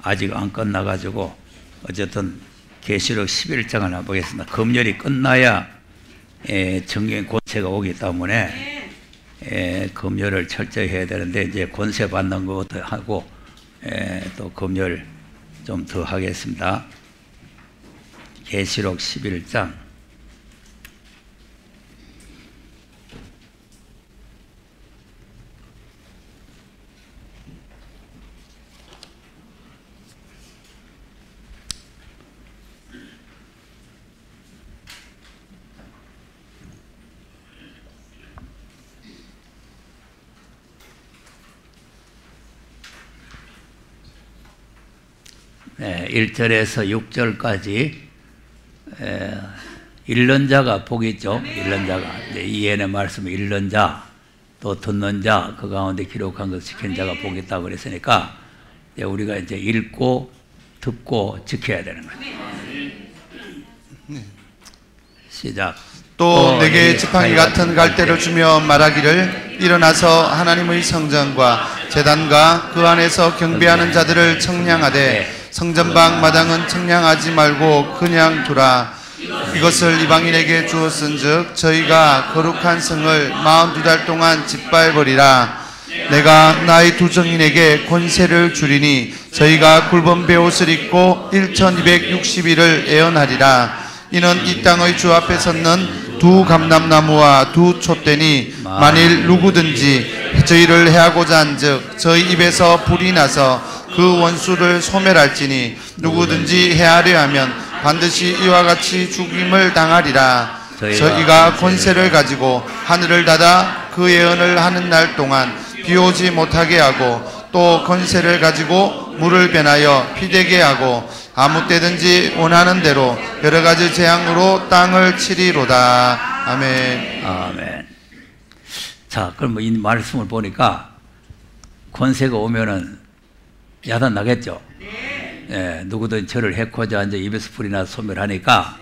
아직 안 끝나가지고 어쨌든 계시록 11장을 한번 보겠습니다. 금요일이 끝나야 정경 권세가 오기 때문에 금요일을 철저히 해야 되는데 이제 권세 받는 것도 하고 또 금요일 좀 더 하겠습니다. 계시록 11장 네, 1절에서 6절까지 읽는 자가 복이 있죠. 읽는 자가 이해의 말씀을 읽는 자, 또 듣는 자, 그 가운데 기록한 것 지키는 자가 복이 있다고 그랬으니까 우리가 이제 읽고 듣고 지켜야 되는 거예요. 시작. 또 내게 지팡이 같은 갈대를 주며 말하기를 일어나서 하나님의 성전과 제단과 그 안에서 경배하는 자들을 청량하되 성전방 마당은 청량하지 말고 그냥 두라. 이것을 이방인에게 주었은즉 저희가 거룩한 성을 42달 동안 짓밟으리라. 내가 나의 두 정인에게 권세를 주리니 저희가 굵은 베옷을 입고 1260일을 애언하리라. 이는 이 땅의 주 앞에 섰는 두 감람나무와 두 촛대니 만일 누구든지 저희를 해하고자 한즉 저희 입에서 불이 나서 그 원수를 소멸할지니 누구든지 해하려 하면 반드시 이와 같이 죽임을 당하리라. 저희가 권세를 가지고 하늘을 닫아 그 예언을 하는 날 동안 비 오지 못하게 하고 또 권세를 가지고 물을 변하여 피되게 하고 아무 때든지 원하는 대로 여러 가지 재앙으로 땅을 치리로다. 아멘. 아멘. 자, 그럼 이 말씀을 보니까 권세가 오면은 야단 나겠죠. 예, 누구든 저를 해코자 앉아 입에서 불이 나서 소멸하니까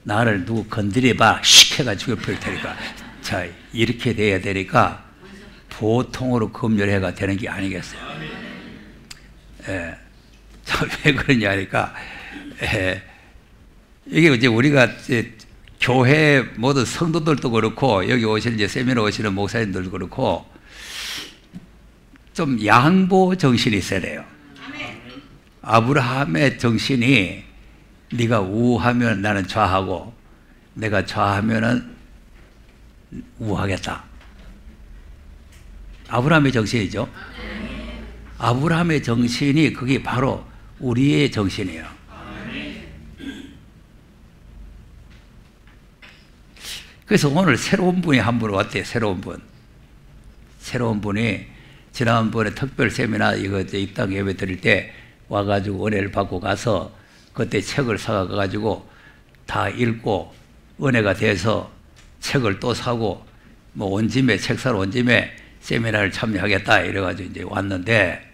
나를 누구 건드려봐 씩 해가 죽여버릴 테니까. 자, 이렇게 돼야 되니까 보통으로 금요일해가 되는 게 아니겠어요. 예. 자, 왜 그러냐 하니까 이게 이제 우리가 이제 교회 모든 성도들도 그렇고 여기 오시는 이제 세미나 오시는 목사님들도 그렇고 좀 양보 정신이 있어야 돼요. 아브라함의 정신이 네가 우하면 나는 좌하고 내가 좌하면은 우하겠다. 아브라함의 정신이죠. 아브라함의 정신이 그게 바로 우리의 정신이에요. 그래서 오늘 새로운 분이 한 분 왔대요. 새로운 분이 지난번에 특별 세미나 이거 입당 예배 드릴 때 와가지고 은혜를 받고 가서 그때 책을 사가가지고 다 읽고 은혜가 돼서 책을 또 사고 뭐 온 짐에 책 사러 온 짐에 세미나를 참여하겠다 이래가지고 이제 왔는데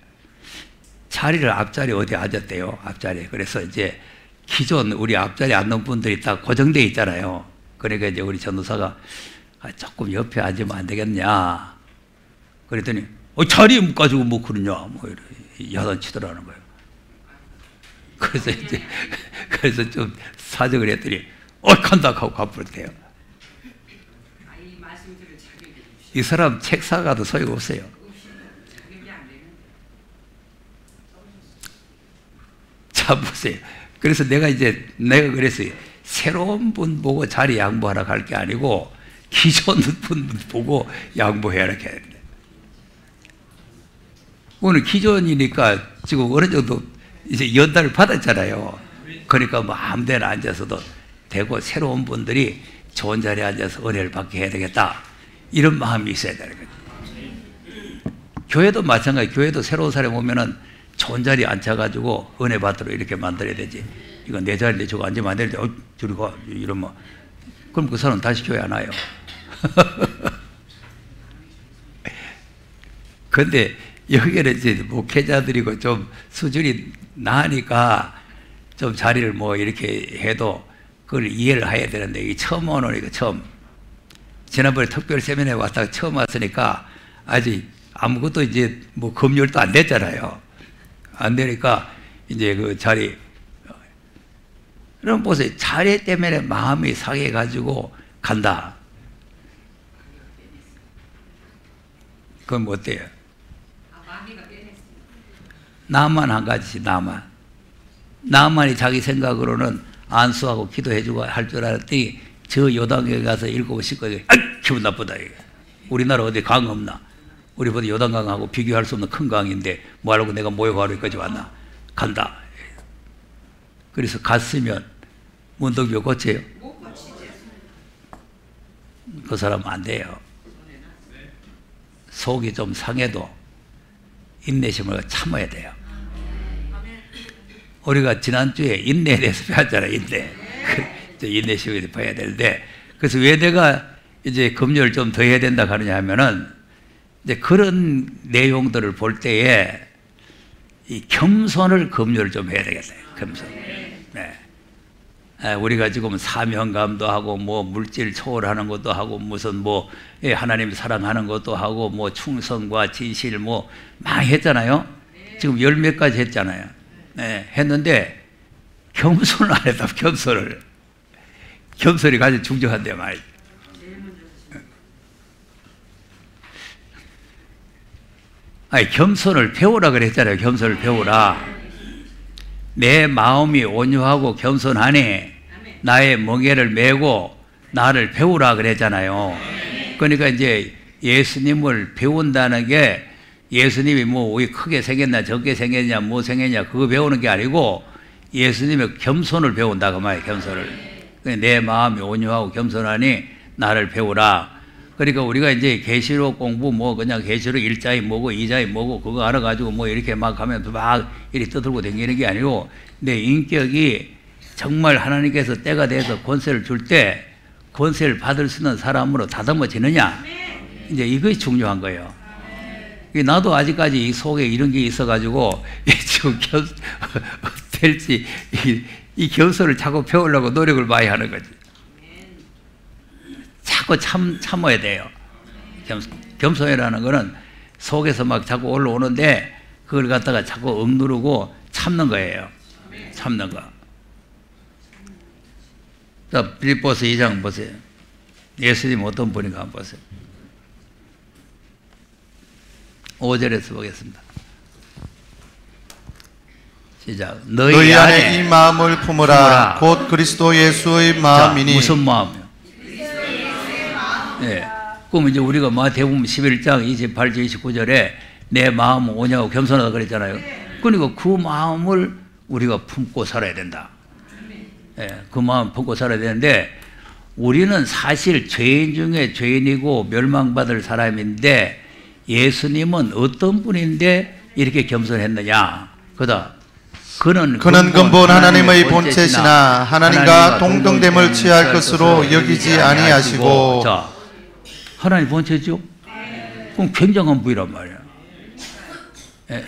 자리를 앞자리 어디 앉았대요. 앞자리에. 그래서 이제 기존 우리 앞자리에 앉는 분들이 다 고정되어 있잖아요. 그러니까 이제 우리 전도사가 조금 옆에 앉으면 안 되겠냐. 그랬더니 자리 못 가지고 뭐 그러냐. 뭐 이렇게 야단치더라는 거예요. 그래서 좀 사정을 했더니 간다 하고 가버렸대요. 이 사람 책 사가도 소용없어요. 자, 보세요. 그래서 내가 그랬어요. 새로운 분 보고 자리 양보하러 갈 게 아니고 기존 분 보고 양보해야 이렇게 해야 됩니다. 오늘 기존이니까 지금 어느 정도 이제 연단을 받았잖아요. 그러니까 뭐 아무 데나 앉아서도 되고 새로운 분들이 좋은 자리에 앉아서 은혜를 받게 해야 되겠다. 이런 마음이 있어야 되는 거예요. 교회도 마찬가지. 교회도 새로운 사람이 오면은 좋은 자리에 앉아가지고 은혜 받도록 이렇게 만들어야 되지. 이건 내 자리인데 저거 앉으면 안 되는데 저리 가 이러면 그럼 그 사람 다시 교회 안 와요. 근데 여기는 이제 목회자들이고 좀 수준이 나으니까 좀 자리를 뭐 이렇게 해도 그걸 이해를 해야 되는데 이게 처음 오니까 처음 지난번에 특별 세미나에 왔다가 처음 왔으니까 아직 아무것도 이제 뭐 검열도 안 됐잖아요. 안 되니까 이제 그 자리. 그럼 보세요. 자리 때문에 마음이 상해가지고 간다. 그건 뭐 어때요? 나만 한 가지, 나만이 자기 생각으로는 안수하고 기도해주고 할 줄 알았더니 저 요단강에 가서 읽고 싶고 기분 나쁘다. 이게. 우리나라 어디 강 없나? 우리보다 요단강하고 비교할 수 없는 큰 강인데 뭐하려고 내가 모욕하러 여기까지 왔나? 간다. 그래서 갔으면 문득뼈 고쳐요? 그 사람은 안 돼요. 속이 좀 상해도 인내심을 참아야 돼요. 우리가 지난주에 인내에 대해서 배웠잖아요. 인내심을 봐야 되는데, 그래서 왜 내가 이제 금요일 좀 더 해야 된다 하느냐 하면은, 이제 그런 내용들을 볼 때에 이 겸손을 금요일 좀 해야 되겠어요. 겸손. 네. 우리가 지금 사명감도 하고, 뭐 물질 초월하는 것도 하고, 무슨 뭐 하나님 사랑하는 것도 하고, 뭐 충성과 진실 뭐 많이 했잖아요. 지금 열 몇 가지 했잖아요. 네, 했는데 겸손을 안 했다. 겸손이 가장 중요한데 말이죠. 아니, 겸손을 배우라 그랬잖아요. 겸손을 배우라. 내 마음이 온유하고 겸손하니 나의 멍에를 메고 나를 배우라 그랬잖아요. 그러니까 이제 예수님을 배운다는 게 예수님이 뭐 크게 생겼나 적게 생겼냐 뭐 생겼냐 그거 배우는 게 아니고 예수님의 겸손을 배운다 그 말이에요. 겸손을. 내 마음이 온유하고 겸손하니 나를 배우라. 그러니까 우리가 이제 계시록 공부 뭐 그냥 계시록 1장이 뭐고 2장이 뭐고 그거 알아가지고 뭐 이렇게 막 하면서 막 이렇게 떠들고 다니는 게 아니고 내 인격이 정말 하나님께서 때가 돼서 권세를 줄 때 권세를 받을 수 있는 사람으로 다듬어지느냐, 이제 이것이 중요한 거예요. 나도 아직까지 이 속에 이런 게 있어가지고 지금 될지 이 겸손을 자꾸 배우려고 노력을 많이 하는 거지. 자꾸 참아야 돼요. 겸손이라는 거는 속에서 막 자꾸 올라오는데 그걸 갖다가 자꾸 억누르고 참는 거예요. 참는 거. 자, 빌립보서 2장 보세요. 예수님 어떤 분인가 한번 보세요. 5절에서 보겠습니다. 시작. 너희 안에 이 마음을 품으라. 곧 그리스도 예수의 마음이니. 자, 무슨 마음이요? 네. 그럼 이제 우리가 마태복음 11장 28절 29절에 내 마음은 오냐고 겸손하다 그랬잖아요. 그러니까 그 마음을 우리가 품고 살아야 된다. 네. 그 마음 품고 살아야 되는데 우리는 사실 죄인 중에 죄인이고 멸망받을 사람인데 예수님은 어떤 분인데 이렇게 겸손했느냐? 그는 근본 하나님의 본체시나 하나님과 동등됨을 취할 것으로 여기지 아니하시고. 자, 하나님 본체죠? 그럼 굉장한 분이란 말이야. 예.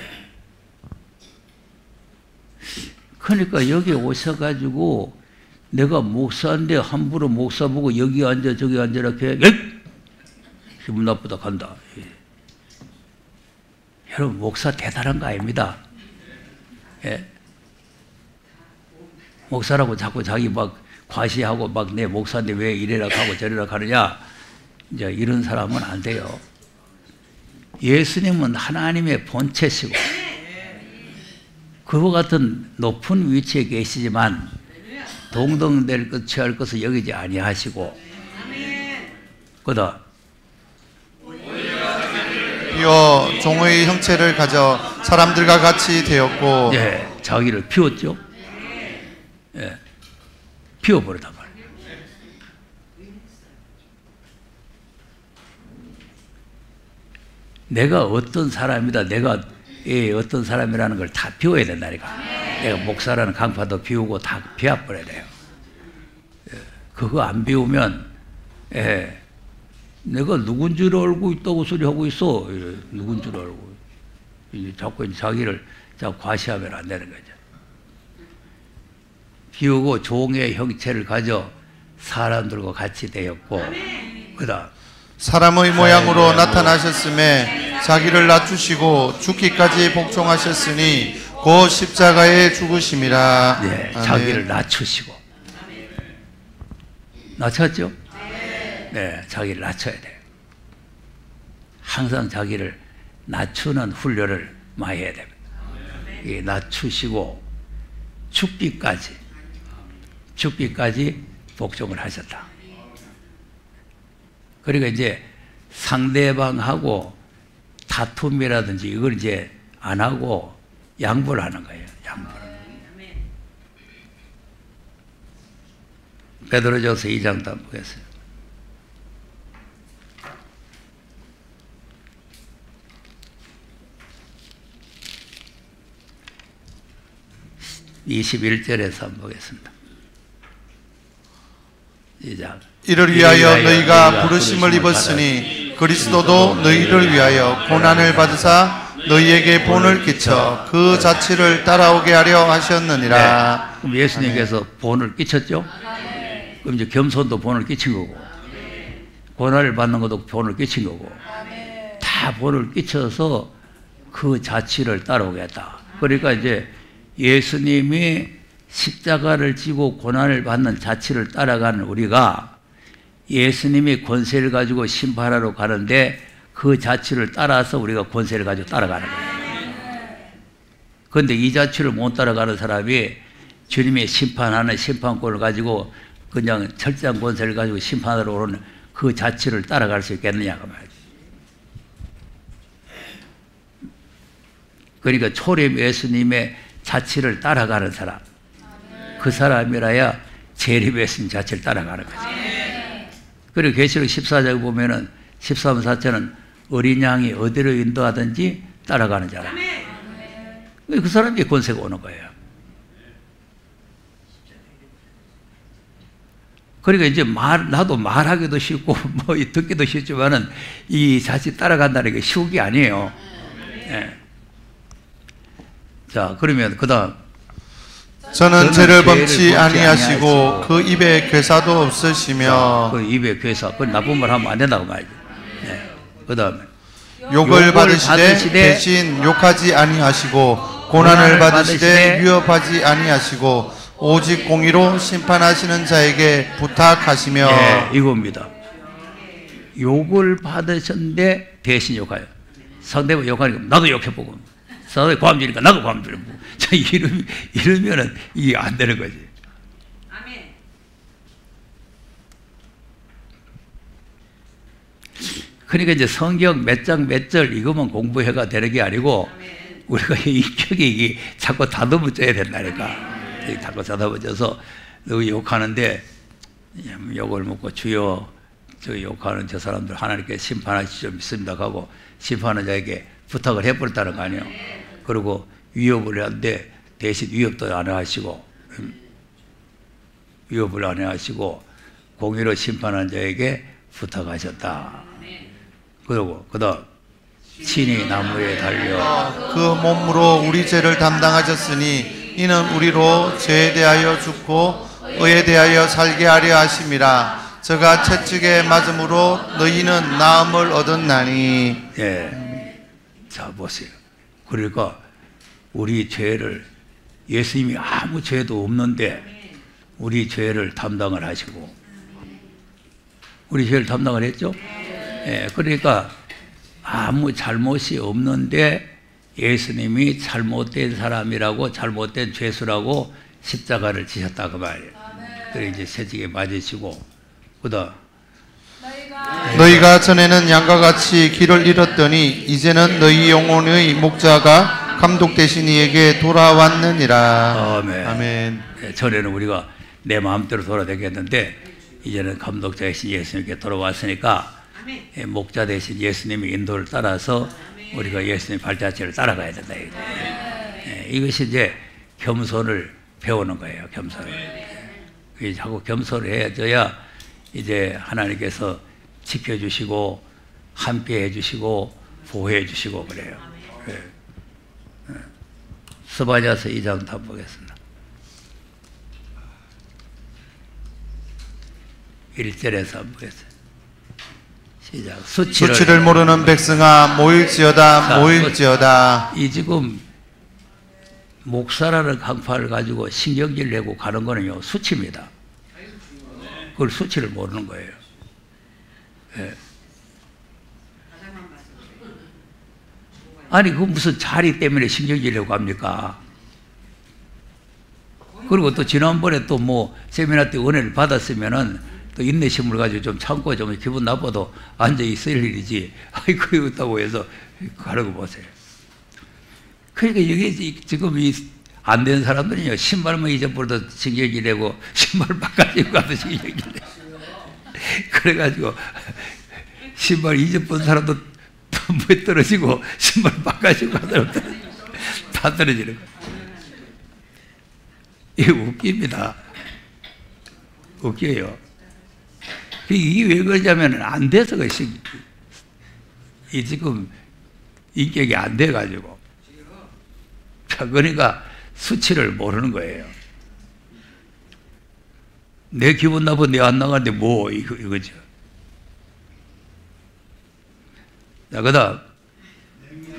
그러니까 여기 오셔가지고 내가 목사인데 함부로 목사 보고 여기 앉아 저기 앉아 이렇게 기분 나쁘다 간다. 예. 여러분 목사 대단한 거 아닙니다. 예. 목사라고 자꾸 자기 막 과시하고 막 내 목사인데 왜 이래라 하고 저래라 하느냐, 이제 이런 사람은 안 돼요. 예수님은 하나님의 본체시고 그와 같은 높은 위치에 계시지만 동등될 것 취할 것을 여기지 아니하시고 그다 비워 종의 형체를 가져 사람들과 같이 되었고. 예, 자기를 비웠죠. 예, 비워버리단 말이에요. 내가 어떤 사람이다, 내가 어떤 사람이라는 걸 다 비워야 된다니까. 내가 목사라는 강파도 비우고 다 비워버려야 돼요. 예, 그거 안 비우면 내가 누군 줄 알고 있다고 소리하고 있어. 누군 줄 알고. 자꾸 자기를 자꾸 과시하면 안 되는 거죠. 비우고 종의 형체를 가져 사람들과 같이 되었고, 그다음 사람의 모양으로 나타나셨음에 자기를 낮추시고 죽기까지 복종하셨으니 곧 십자가의 죽으심이라. 네, 아멘. 자기를 낮추시고. 낮췄죠? 네, 자기를 낮춰야 돼요. 항상 자기를 낮추는 훈련을 많이 해야 됩니다. 이 낮추시고 죽기까지 복종을 하셨다. 그러니까 이제 상대방하고 다툼이라든지 이걸 이제 안 하고 양보를 하는 거예요. 양보를. 베드로전서 2장도 한번 보겠습니다. (21절에서) 한번 보겠습니다. 시작. 이를 위하여 너희가 부르심을 입었으니 그리스도도 너희를 위하여 고난을 받으사 너희에게 본을 끼쳐 그 자취를 따라오게 하려 하셨느니라. 네. 그럼 예수님께서 본을 끼쳤죠? 그럼 이제 겸손도 본을 끼친 거고, 고난을 받는 것도 본을 끼친 거고, 다 본을 끼쳐서 그 자취를 따라오게 했다. 그러니까 이제 예수님이 십자가를 지고 고난을 받는 자취를 따라가는 우리가 예수님이 권세를 가지고 심판하러 가는데 그 자취를 따라서 우리가 권세를 가지고 따라가는 거예요. 그런데 이 자취를 못 따라가는 사람이 주님이 심판하는 심판권을 가지고 그냥 철저한 권세를 가지고 심판하러 오는 그 자취를 따라갈 수 있겠느냐고 말이죠. 그러니까 초림 예수님의 자취를 따라가는 사람, 그 사람이라야 재림 예수님 자취를 따라가는 거죠. 그리고 계시록 14장 보면은 13, 14절은 어린 양이 어디로 인도하든지 따라가는 자라. 그 사람이 권세가 오는 거예요. 그러니까 이제 나도 말하기도 쉽고 뭐 듣기도 쉽지만은 이 자칫 따라간다는 게 쉬운 게 아니에요. 네. 자, 그러면 그 다음. 저는 죄를 범치 아니하시고 그 입에 괴사도 없으시며. 그 입에 괴사, 그 나쁜 말 하면 안 된다고 말이죠. 네. 그 다음에 욕을 받으시되 대신 욕하지 아니하시고 고난을 받으시되 위협하지 아니하시고 오직 공의로 심판하시는 자에게 부탁하시며. 네, 이겁니다. 욕을 받으셨는데 대신 욕해요. 상대방 욕하니까 나도 욕해보고, 상대방 고함지니까 나도 고함지고. 이러면은 이게 안 되는 거지. 아멘. 그러니까 이제 성경 몇 장 몇 절 이것만 공부해가 되는 게 아니고 우리가 인격이 이게 자꾸 다듬어져야 된다니까. 자꾸 다듬어져서 너 욕하는데 욕을 먹고 주여 저 욕하는 저 사람들 하나님께 심판하시 좀 있습니다 하고 심판하는 자에게 부탁을 해버렸다는 거 아니에요. 그리고 위협을 하는데 대신 위협도 안 하시고 위협을 안 하시고 공의로 심판하는 자에게 부탁하셨다. 그리고 그다음 친히 나무에 달려 그 몸으로 우리 죄를 담당하셨으니 이는 우리로 죄에 대하여 죽고 의에 대하여 살게 하려 하심이라. 저가 채찍에 맞음으로 너희는 나음을 얻었나니. 예. 자 보세요. 그러니까 우리 죄를 예수님이 아무 죄도 없는데 우리 죄를 담당을 하시고 우리 죄를 담당을 했죠. 예. 그러니까 아무 잘못이 없는데 예수님이 잘못된 사람이라고 잘못된 죄수라고 십자가를 지셨다 그 말이에요. 그래 이제 채찍에 맞으시고 그다음 너희가 전에는 양과 같이 길을 잃었더니 이제는 너희 영혼의 목자가 감독 되신 이에게 돌아왔느니라. 아멘. 아멘. 네, 전에는 우리가 내 마음대로 돌아다녔는데 이제는 감독자 되신 예수님께 돌아왔으니까 목자 되신 예수님의 인도를 따라서 우리가 예수님 발자취를 따라가야 된다. 네, 이것이 이제 겸손을 배우는 거예요. 겸손을. 자꾸 겸손을 해줘야 이제 하나님께서 지켜주시고 함께 해주시고 보호해 주시고 그래요. 네. 스바냐서 2장 한번 보겠습니다. 1절에서 한번 보겠습니다. 시작. 수치를 모르는 백성아 모일지어다. 모일지어다. 이 지금 목사라는 강파를 가지고 신경질 내고 가는 거는요, 수치입니다. 그걸 수치를 모르는 거예요. 예. 아니, 그 무슨 자리 때문에 신경질 내고 갑니까? 그리고 또 지난번에 또 뭐 세미나 때 은혜를 받았으면은 또 인내심을 가지고 좀 참고 좀 기분 나빠도 앉아 있을 일이지. 아이, 그거 있다고 해서 가라고 보세요. 그러니까 이게 지금 이 안 된 사람들은요, 신발만 잊어버려도 신경질 내고, 신발 바꿔주고 가도 신경질 내고. 그래가지고, 신발 잊어본 사람도 뭐 떨어지고, 신발 바꿔주고 가도 다 떨어지는 거예요. 이게 웃깁니다. 웃겨요. 이게 왜 그러냐면 안 돼서 이 지금 인격이 안 돼가지고. 자, 그러니까 수치를 모르는 거예요. 내 기분 나쁜 내 안 나가는데 뭐 이거죠. 자, 그다음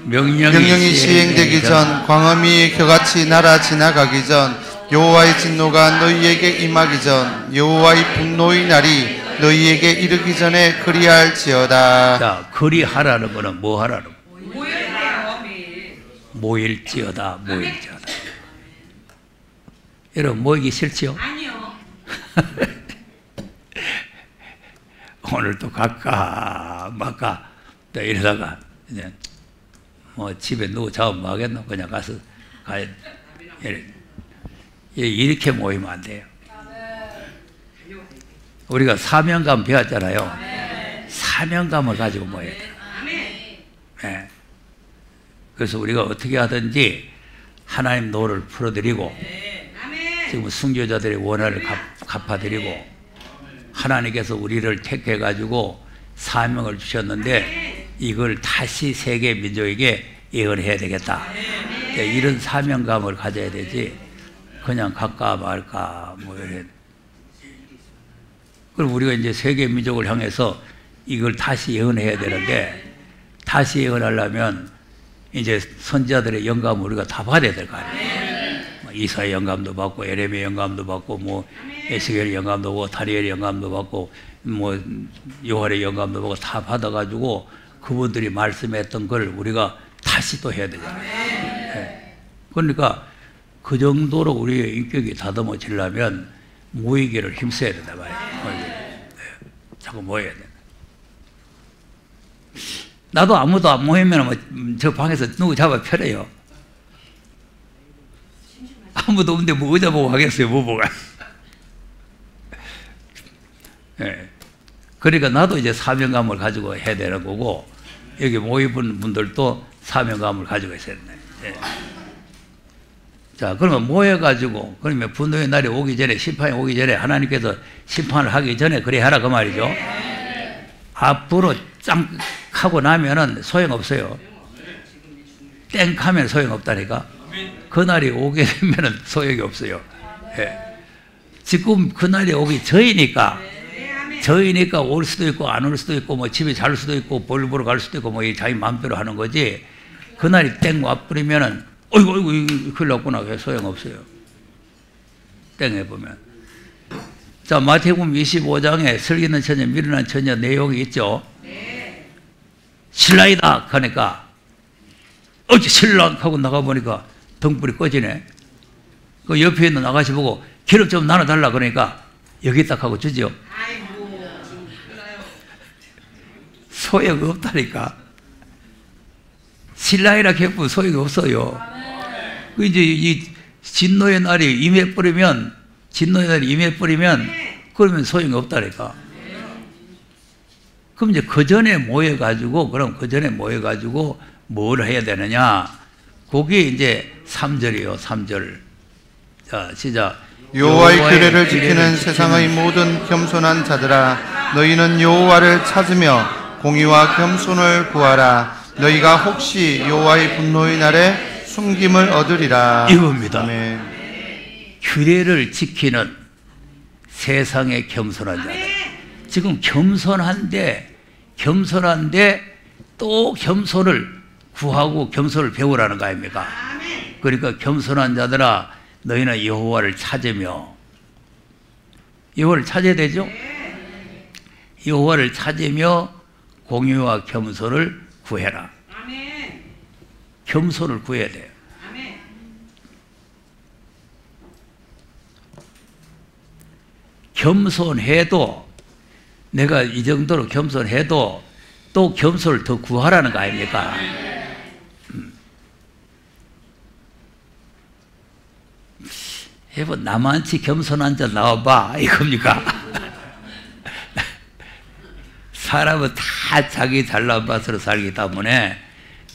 명령이 시행되기 전 광음이 겨같이 날아 지나가기 전 여호와의 진노가 너희에게 임하기 전 여호와의 분노의 날이 너희에게 이르기 전에 그리할지어다. 자, 그리하라는 거는 뭐 하라는 거예요? 모일지어다. 모일지어다. 여러분 모이기 싫지요? 아니요. 오늘 또 갈까 말까 또 이러다가 이제 뭐 집에 누구 잡으면 뭐 하겠노? 그냥 가서 가야 이렇게 모이면 안 돼요. 우리가 사명감 배웠잖아요. 사명감을 가지고 모여야 돼요. 네. 그래서 우리가 어떻게 하든지 하나님 노를 풀어드리고 지금 순교자들의 원한을 갚아드리고 하나님께서 우리를 택해가지고 사명을 주셨는데 이걸 다시 세계 민족에게 예언해야 되겠다. 이런 사명감을 가져야 되지 그냥 갈까 말까 뭐 이런. 그럼 우리가 이제 세계 민족을 향해서 이걸 다시 예언해야 되는데 다시 예언하려면 이제 선지자들의 영감을 우리가 다 받아야 될 거 아니에요. 이사의 영감도 받고 에레미야 영감도 받고 뭐 에스겔 영감도 받고 다니엘 영감도 받고 뭐 요한의 영감도 받고 다 받아가지고 그분들이 말씀했던 걸 우리가 다시 또 해야 되잖아요. 네. 그러니까 그 정도로 우리의 인격이 다듬어지려면 모이기를 힘써야 된다 말이에요. 네. 자꾸 모여야 된다. 나도 아무도 안 모이면 저 방에서 누구 잡아 펴려요. 아무도 없는데 뭐 의자 보고 하겠어요, 뭐 보고. 네. 그러니까 나도 이제 사명감을 가지고 해야 되는 거고, 여기 모인 분들도 사명감을 가지고 있어야 된다. 네. 자, 그러면 모여가지고, 그러면 분노의 날이 오기 전에, 심판이 오기 전에, 하나님께서 심판을 하기 전에 그래 하라 그 말이죠. 앞으로 짱 하고 나면은 소용없어요. 땡 하면 소용없다니까. 그날이 오게 되면은 소용이 없어요. 예. 지금 그날이 오기 전이니까 올 수도 있고 안 올 수도 있고 뭐 집에 잘 수도 있고 볼 보러 갈 수도 있고 뭐 자기 마음대로 하는 거지. 그날이 땡 와버리면은 어이구 큰일 났구나. 소용없어요. 땡 해보면. 자, 마태복음 25장에 슬기는 처녀 미련한 처녀 내용이 있죠. 신랑이다 하니까 어찌 신랑 하고 나가보니까 등불이 꺼지네. 그 옆에 있는 아가씨 보고 기름 좀 나눠달라 그러니까 여기 딱 하고 주죠. 소용이 없다니까. 신랑이라 해도 소용이 없어요. 그 이제 이 진노의 날이 임해버리면 그러면 소용이 없다니까. 그럼 이제 그 전에 모여가지고 뭘 해야 되느냐? 그게 이제 3절이에요, 3절. 자, 시작. 여호와의 규례를 지키는 세상의 모든 겸손한 자들아, 너희는 여호와를 찾으며 공의와 겸손을 구하라. 너희가 혹시 여호와의 분노의 날에 숨김을 얻으리라. 이겁니다. 아멘. 규례를 지키는 세상의 겸손한 자들. 지금 겸손한데 또 겸손을 구하고 겸손을 배우라는 거 아닙니까? 그러니까 겸손한 자들아 너희는 여호와를 찾으며, 여호와를 찾아야 되죠? 여호와를 찾으며 공의와 겸손을 구해라. 겸손을 구해야 돼요. 겸손해도, 내가 이 정도로 겸손해도 또 겸손을 더 구하라는 거 아닙니까? 여보, 나만치 겸손한 자 나와봐, 이겁니까? 사람은 다 자기 잘난 맛으로 살기 때문에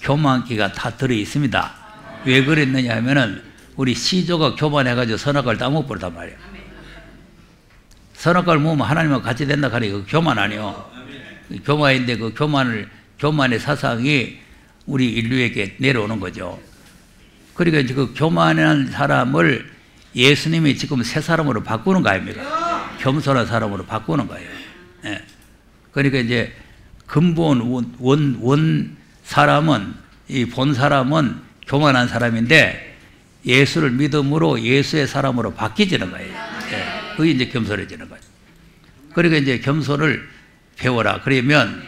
교만기가 다 들어있습니다. 왜 그랬느냐 하면은 우리 시조가 교만해가지고 선악과를 따먹어버렸단 말이에요. 선악과를 먹으면 하나님하고 같이 된다 하니 그 교만 아니요. 교만인데 그 교만의 사상이 우리 인류에게 내려오는 거죠. 그러니까 이제 그 교만한 사람을 예수님이 지금 새 사람으로 바꾸는 거 아닙니까? 겸손한 사람으로 바꾸는 거예요. 예. 그러니까 이제 근본 원 사람은, 이 본 사람은 교만한 사람인데 예수를 믿음으로 예수의 사람으로 바뀌지는 거예요. 예. 그게 이제 겸손해지는 거예요. 그러니까 이제 겸손을 배워라. 그러면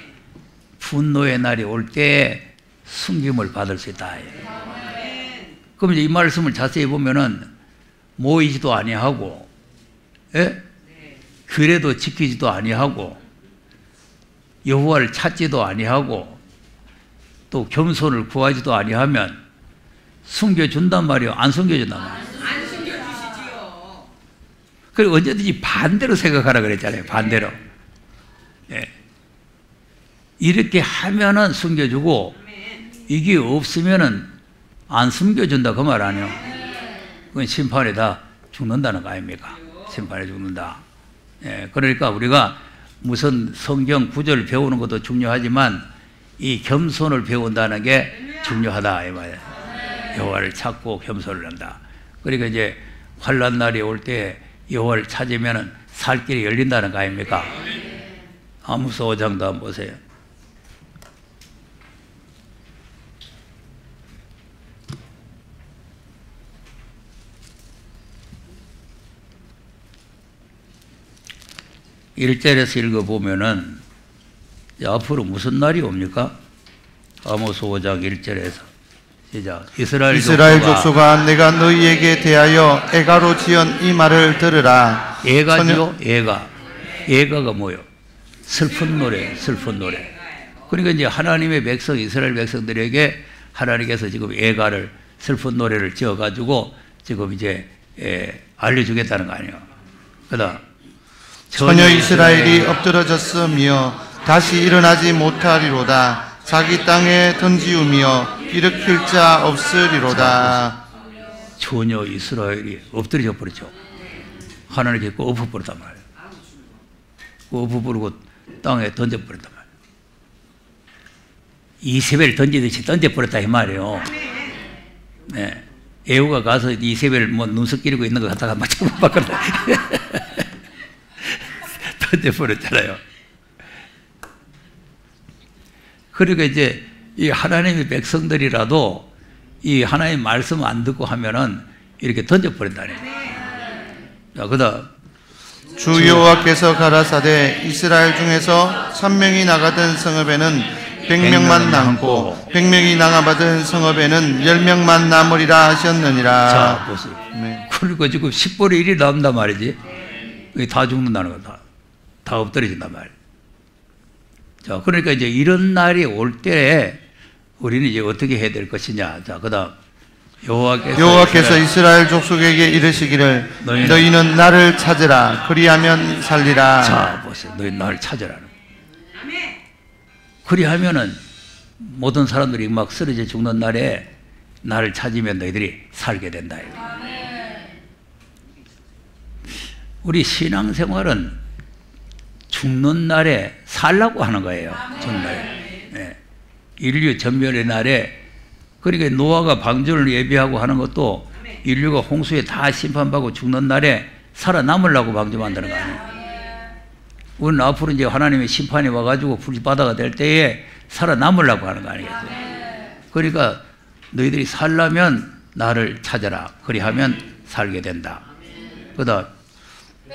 분노의 날이 올 때 숨김을 받을 수 있다. 그럼 이제 이 말씀을 자세히 보면은 모이지도 아니하고, 예? 규례도 지키지도 아니하고, 여호와를 찾지도 아니하고, 또 겸손을 구하지도 아니하면 숨겨준단 말이에요? 안 숨겨준단 말이에요? 안 숨겨주시지요. 그리고 언제든지 반대로 생각하라 그랬잖아요. 반대로. 예. 이렇게 하면은 숨겨주고, 이게 없으면은 안 숨겨준다 그 말 아니에요? 그건 심판에 다 죽는다는 거 아닙니까? 심판에 죽는다. 예. 그러니까 우리가 무슨 성경 구절을 배우는 것도 중요하지만 이 겸손을 배운다는 게 중요하다 이 말이에요. 여호와를 찾고 겸손을 한다. 그러니까 이제 환난 날이 올 때 여호와를 찾으면은 살 길이 열린다는 거 아닙니까? 아모스 5장도 한번 보세요. 일절에서 읽어보면은 앞으로 무슨 날이 옵니까? 아모스 5장 1절에서 시작. 이스라엘 족속아 내가 너희에게 대하여 애가로 지은 이 말을 들으라. 애가죠? 애가가 뭐요? 슬픈 노래, 슬픈 노래. 그러니까 이제 하나님의 백성, 이스라엘 백성들에게 하나님께서 지금 애가를, 슬픈 노래를 지어가지고 지금 이제 알려주겠다는 거 아니에요. 그다음 처녀 이스라엘이 엎드러졌으며 다시 일어나지 못하리로다. 자기 땅에 던지우며 일으킬 자 없으리로다. 처녀 이스라엘이 엎드려져 버렸죠. 하나님께 엎어버렸단 말이에요. 엎어버리고 땅에 던져버렸단 말이에요. 이세벨 던지듯이 던져버렸다 이 말이에요. 네. 에후가 가서 이세벨 뭐 눈썹 끼리고 있는 거 갖다가 막 잡아봤거든. 던져버렸잖아요. 그러니까 이제 이 하나님의 백성들이라도 이 하나님 말씀 안 듣고 하면은 이렇게 던져버린다네. 자, 그다음 주 여호와께서 가라사대 이스라엘 중에서 1000명이 나가던 성읍에는 100명만 남고 100명이 나가받은 성읍에는 10명만 남으리라 하셨느니라. 자, 보세요. 네. 그러니까 지금 10분의 1이 남는단 말이지. 다 죽는다는 거다. 다 엎드려진단 말이에요. 자, 그러니까 이제 이런 날이 올 때 우리는 이제 어떻게 해야 될 것이냐. 자, 그다음 여호와께서 이스라엘 족속에게 이르시기를 너희는 나를 찾으라. 그리하면 살리라. 자, 보세요. 너희 나를 찾으라는. 그리하면은 모든 사람들이 막 쓰러져 죽는 날에 나를 찾으면 너희들이 살게 된다. 우리 신앙생활은 죽는 날에 살라고 하는 거예요. 죽는 날에. 네. 인류 전멸의 날에, 그러니까 노아가 방주를 예비하고 하는 것도 인류가 홍수에 다 심판받고 죽는 날에 살아남으려고 방주 만드는 거 아니에요. 우리는 앞으로 이제 하나님의 심판이 와가지고 불바다가 될 때에 살아남으려고 하는 거 아니겠어요. 그러니까 너희들이 살려면 나를 찾아라. 그리하면 살게 된다. 그다음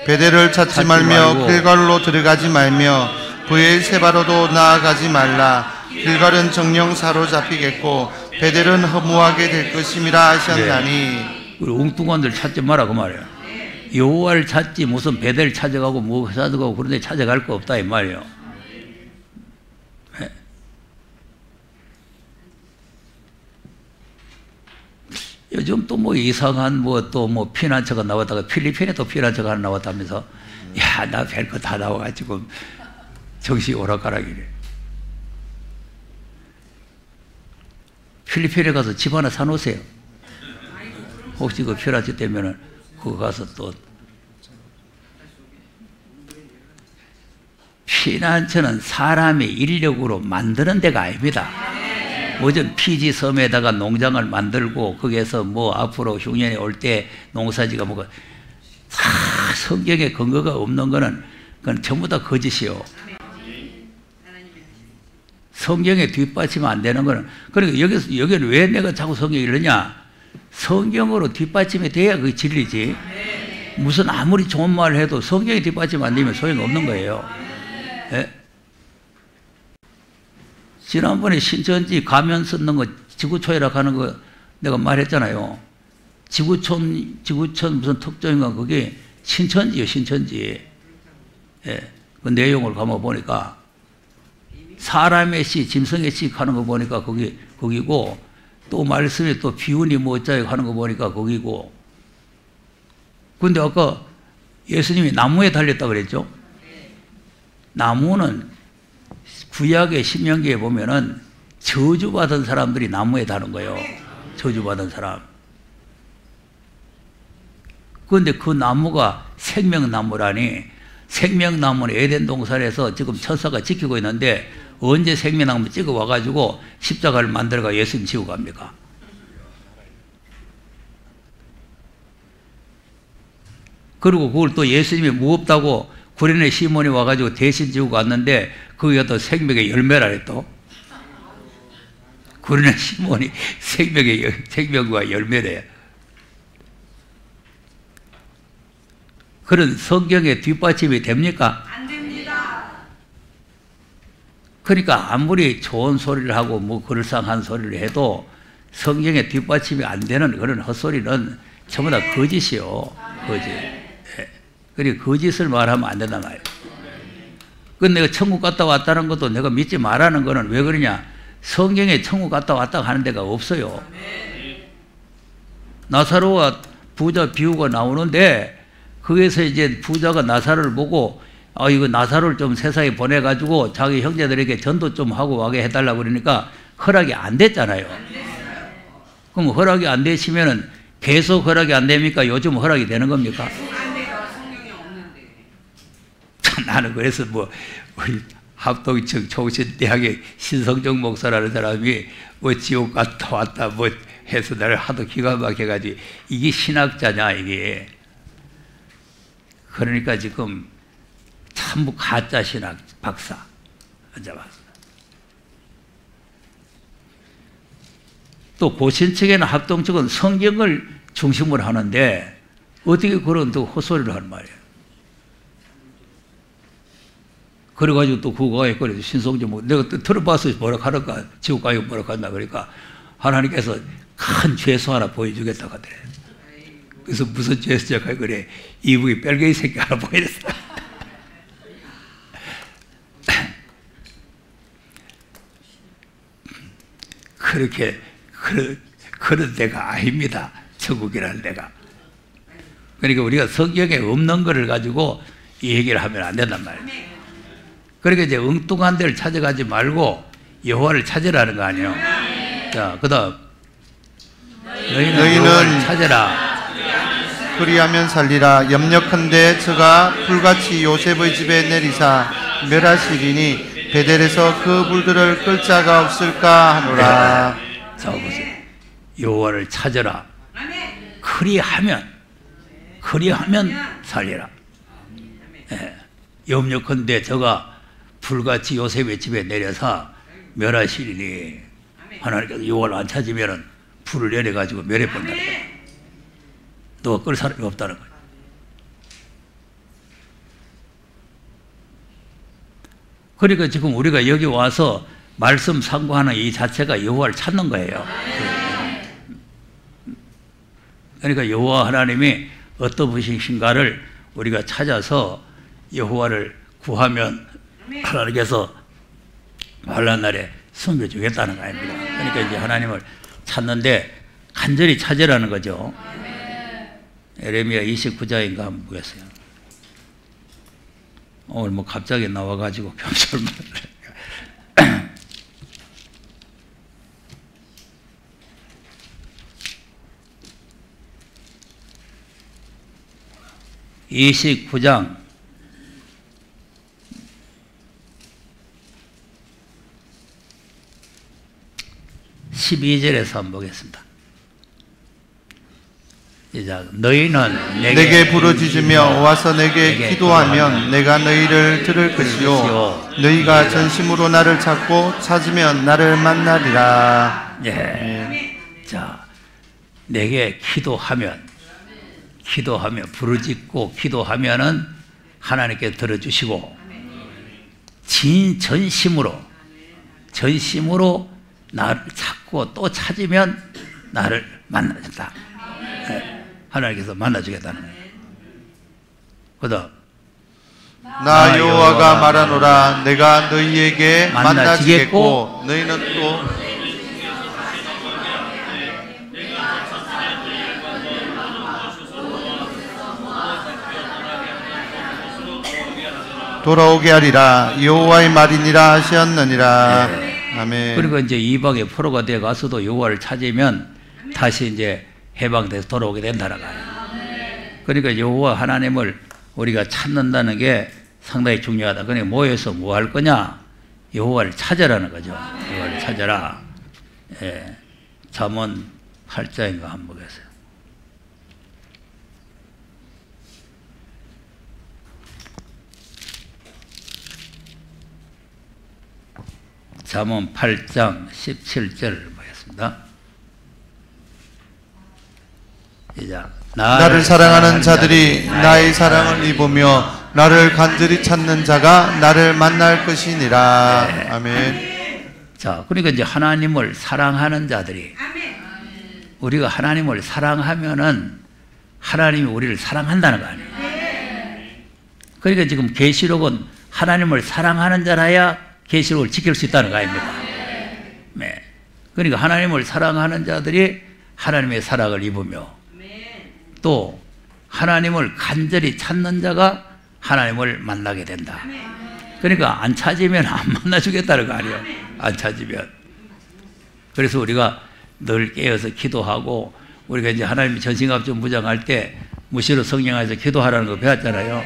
베델을 찾지 말며 길갈로 들어가지 말며 그의 세바로도 나아가지 말라. 길갈은 정령 사로잡히겠고 베델은 허무하게 될 것임이라 하셨나니. 우리 웅뚱한들 찾지 마라 그 말이에요. 여호와를 찾지 무슨 베델 찾아가고 뭐 찾아가고 그런 데 찾아갈 거 없다 이 말이에요. 네. 요즘 또 뭐 이상한 뭐 또 뭐 피난처가 나왔다가 필리핀에 또 피난처가 하나 나왔다면서 야, 나 별 거 다 나와가지고 정신이 오락가락이래. 필리핀에 가서 집 하나 사놓으세요. 혹시 그 피난처 되면은 그거 가서 또 피난처는 사람의 인력으로 만드는 데가 아닙니다. 뭐든 피지 섬에다가 농장을 만들고 거기에서 뭐 앞으로 흉년이 올 때 농사지가 뭐가 다 성경에 근거가 없는 거는 그건 전부 다 거짓이요. 성경에 뒷받침 안 되는 거는 그러니까 여기는 왜 내가 자꾸 성경을 읽느냐? 성경으로 뒷받침이 돼야 그게 진리지. 무슨 아무리 좋은 말을 해도 성경에 뒷받침 안 되면 소용없는 거예요. 예? 지난번에 신천지 가면 쓰는 거 지구촌이라고 하는 거 내가 말했잖아요. 지구촌 무슨 특종인가 그게 신천지예요. 신천지. 예. 그 내용을 가만 보니까 사람의 씨, 짐승의 씨 하는 거 보니까 거기고 또 말씀에 또 비운이 뭐 어쩌고 하는 거 보니까 거기고. 근데 아까 예수님이 나무에 달렸다 그랬죠? 나무는 구약의 신명기에 보면은 저주받은 사람들이 나무에 다는 거예요. 저주받은 사람. 그런데 그 나무가 생명나무라니, 생명나무는 에덴 동산에서 지금 천사가 지키고 있는데 언제 생명나무 찍어 와가지고 십자가를 만들어가 예수님 지고 갑니까? 그리고 그걸 또 예수님이 무겁다고 구레네 시몬이 와가지고 대신 지고 갔는데 그게 또 생명의 열매라 또. 구레네 시몬이 생명과 열매래. 그런 성경에 뒷받침이 됩니까? 안 됩니다. 그러니까 아무리 좋은 소리를 하고 뭐 그럴싸한 소리를 해도 성경에 뒷받침이 안 되는 그런 헛소리는 전부 다 거짓이요. 거짓. 그리고 거짓을 말하면 안 된단 말이에요. 근데 내가 천국 갔다 왔다는 것도 내가 믿지 말라는 거는 왜 그러냐? 성경에 천국 갔다 왔다 하는 데가 없어요. 나사로와 부자 비유가 나오는데 거기서 이제 부자가 나사로를 보고 이거 나사로를 좀 세상에 보내가지고 자기 형제들에게 전도 좀 하고 와게 해달라고 그러니까 허락이 안 됐잖아요. 그럼 허락이 안 되시면은 계속 허락이 안 됩니까? 요즘 허락이 되는 겁니까? 나는 그래서 뭐 우리 합동청 총신대학의 신성정 목사라는 사람이 뭐 지옥 갔다 왔다 뭐 해서 나를 하도 기가 막혀가지고 이게 신학자냐 이게. 그러니까 지금 전부 가짜 신학 박사 앉아봤어. 또 고신측에는 합동 측은 성경을 중심으로 하는데 어떻게 그런 또 헛소리를 하는 말이에요. 그래가지고 또 그거에 그래서 신성정 뭐 내가 또 들어봐서 뭐라 하는가 지옥 가요 뭐라 한다 그러니까 하나님께서 큰 죄수 하나 보여주겠다 하더래. 그래서 무슨 죄수가 그래 이북이 뺄개이 새끼 하나 보여줬어. 그렇게 그런 데가 아닙니다. 천국이라는 데가. 그러니까 우리가 성경에 없는 거를 가지고 이 얘기를 하면 안 된단 말이에요. 그러니까 이제 엉뚱한 데를 찾아가지 말고 여호와를 찾으라는 거 아니에요. 자, 그다음 너희는 여호와를 찾으라. 그리하면 살리라. 염려컨대 저가 불같이 요셉의 집에 내리사 멸하시리니 베델에서 그 불들을 끌 자가 없을까 하노라. 자 보세요. 여호와를 찾으라. 그리하면 살리라. 예. 염려컨대 저가 불같이 요셉의 집에 내려서 멸하시리니 하나님께서 여호와를 안 찾으면 불을 내려가지고 멸해버린다는 거예요. 너가 끌 사람이 없다는 거예요. 그러니까 지금 우리가 여기 와서 말씀 상고하는 이 자체가 여호와를 찾는 거예요. 그러니까 여호와 하나님이 어떤 분이신가를 우리가 찾아서 여호와를 구하면 하나님께서 환난 날에 섬겨주겠다는 거 아닙니까? 그러니까 이제 하나님을 찾는데 간절히 찾으라는 거죠. 에레미야 29장인가 한번 보겠어요. 오늘 뭐 갑자기 나와가지고 겸손을 (29장) 12절에서 한번 보겠습니다. 시작. 너희는 내게 부르짖으며 와서 내게 기도하면 내가 너희를 들을 것이요 너희가 전심으로 나를 찾고 찾으면 나를 만나리라. 예. 자, 내게 기도하면 부르짖고 기도하면은 하나님께 들어주시고 전심으로 나를 찾고 또 찾으면 나를 만나준다. 하나님께서 만나주겠다는 거예요. 그다음 나 여호와가 말하노라 내가 너희에게 만나지겠고 너희는 또 돌아오게 하리라. 여호와의 말이니라 하셨느니라. 아멘. 그리고 이제 이방의 포로가 되어 가서도 여호와를 찾으면 다시 이제 해방돼서 돌아오게 된다는 거예요. 그러니까 여호와 하나님을 우리가 찾는다는 게 상당히 중요하다. 그러니까 모여서 뭐 할 거냐? 여호와를 찾아라는 거죠. 여호와를 찾아라. 예. 잠언 8장인가 한번 보겠어요. 잠언 8장 17절을 보겠습니다. 시작. 나를 사랑하는 자들이 나의 사랑을 입으며 나를 간절히 찾는 자가 나를 만날 것이니라. 네. 아멘. 자, 그러니까 이제 하나님을 사랑하는 자들이 우리가 하나님을 사랑하면은 하나님이 우리를 사랑한다는 거 아니에요. 그러니까 지금 계시록은 하나님을 사랑하는 자라야 계시록을 지킬 수 있다는 거 아닙니까? 네. 그러니까 하나님을 사랑하는 자들이 하나님의 사랑을 입으며 또 하나님을 간절히 찾는 자가 하나님을 만나게 된다. 그러니까 안 찾으면 안 만나주겠다는 거 아니에요. 안 찾으면. 그래서 우리가 늘 깨어서 기도하고 우리가 이제 하나님이 전신갑주 무장할 때 무시로 성령에서 기도하라는 거 배웠잖아요.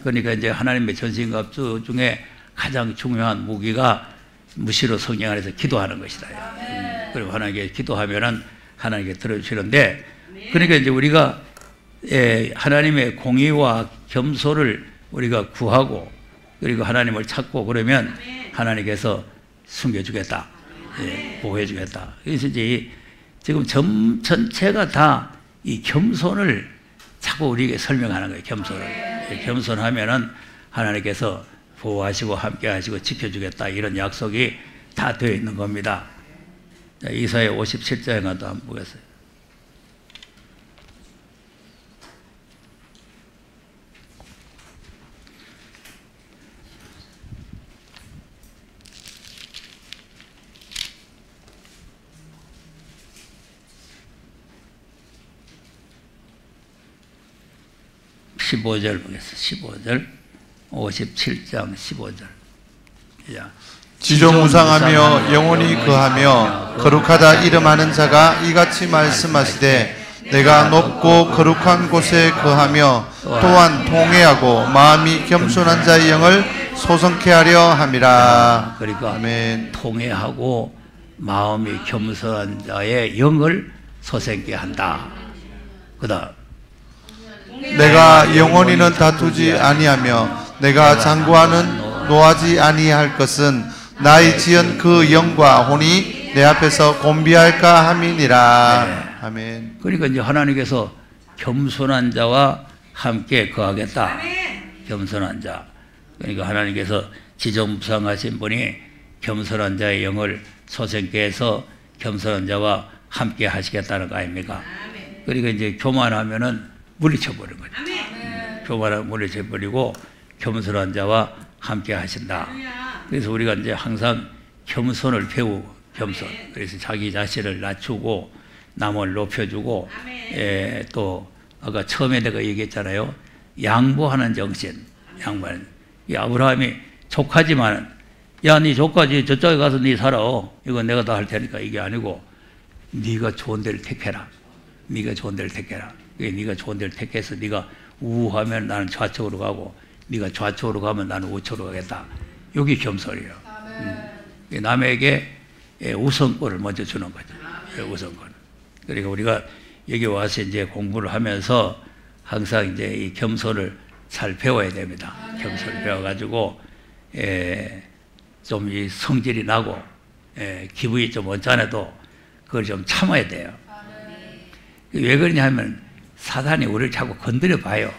그러니까 이제 하나님의 전신갑주 중에 가장 중요한 무기가 무시로 성령 안에서 기도하는 것이다. 그리고 하나님께 기도하면은 하나님께 들어주시는데, 그러니까 이제 우리가 하나님의 공의와 겸손을 우리가 구하고 그리고 하나님을 찾고 그러면 하나님께서 숨겨주겠다, 보호해주겠다. 그래서 이제 지금 전체가 다 이 겸손을 자꾸 우리에게 설명하는 거예요. 겸손하면은 하나님께서 보호하시고 함께하시고 지켜주겠다, 이런 약속이 다 되어 있는 겁니다. 자, 이사야 57장에 가도 한번 보겠어요. (15절) 보겠습니다. 15절 57장 15절. 지종무상하며 영원히 거하며 거룩하다 이름하는 자가 이같이 말씀하시되 내가 높고 거룩한 곳에 거하며 또한 통회하고 마음이 겸손한 자의 영을 소성케 하려 함이라. 그러니까 아멘. 통회하고 마음이 겸손한 자의 영을 소생케 한다. 그다음 내가 영원히는 다투지 아니하며 내가 장구하는 노하지 아니할 것은 나의 지은 그 영과 혼이 내 앞에서 곤비할까 함이니라. 아멘. 그러니까 이제 하나님께서 겸손한 자와 함께 거하겠다. 겸손한 자. 그러니까 하나님께서 지정부상하신 분이 겸손한 자의 영을 소생케 해서 겸손한 자와 함께 하시겠다는 거 아닙니까? 그러니까 이제 교만하면은 물리쳐버리는 거죠. 교만하면 물리쳐버리고 겸손한 자와 함께 하신다. 그래서 우리가 이제 항상 겸손을 배우고, 겸손. 그래서 자기 자신을 낮추고 남을 높여주고, 또 아까 처음에 내가 얘기했잖아요. 양보하는 정신. 양보하는. 이 아브라함이 족하지만, 야, 네 족하지. 저쪽에 가서 네 살아. 이건 내가 다 할 테니까. 이게 아니고, 네가 좋은 데를 택해라. 네가 좋은 데를 택해라. 네가 좋은 데를 택해서 네가 우하면 나는 좌측으로 가고, 네가 좌측으로 가면 나는 우측으로 가겠다. 여기 겸손이에요. 남에게 우선권을 먼저 주는 거죠. 우선권. 그러니까 우리가 여기 와서 이제 공부를 하면서 항상 이제 이 겸손을 잘 배워야 됩니다. 겸손을 배워가지고 좀 이 성질이 나고 기분이 좀 언짢아도 그걸 좀 참아야 돼요. 왜 그러냐 하면 사단이 우리를 자꾸 건드려 봐요.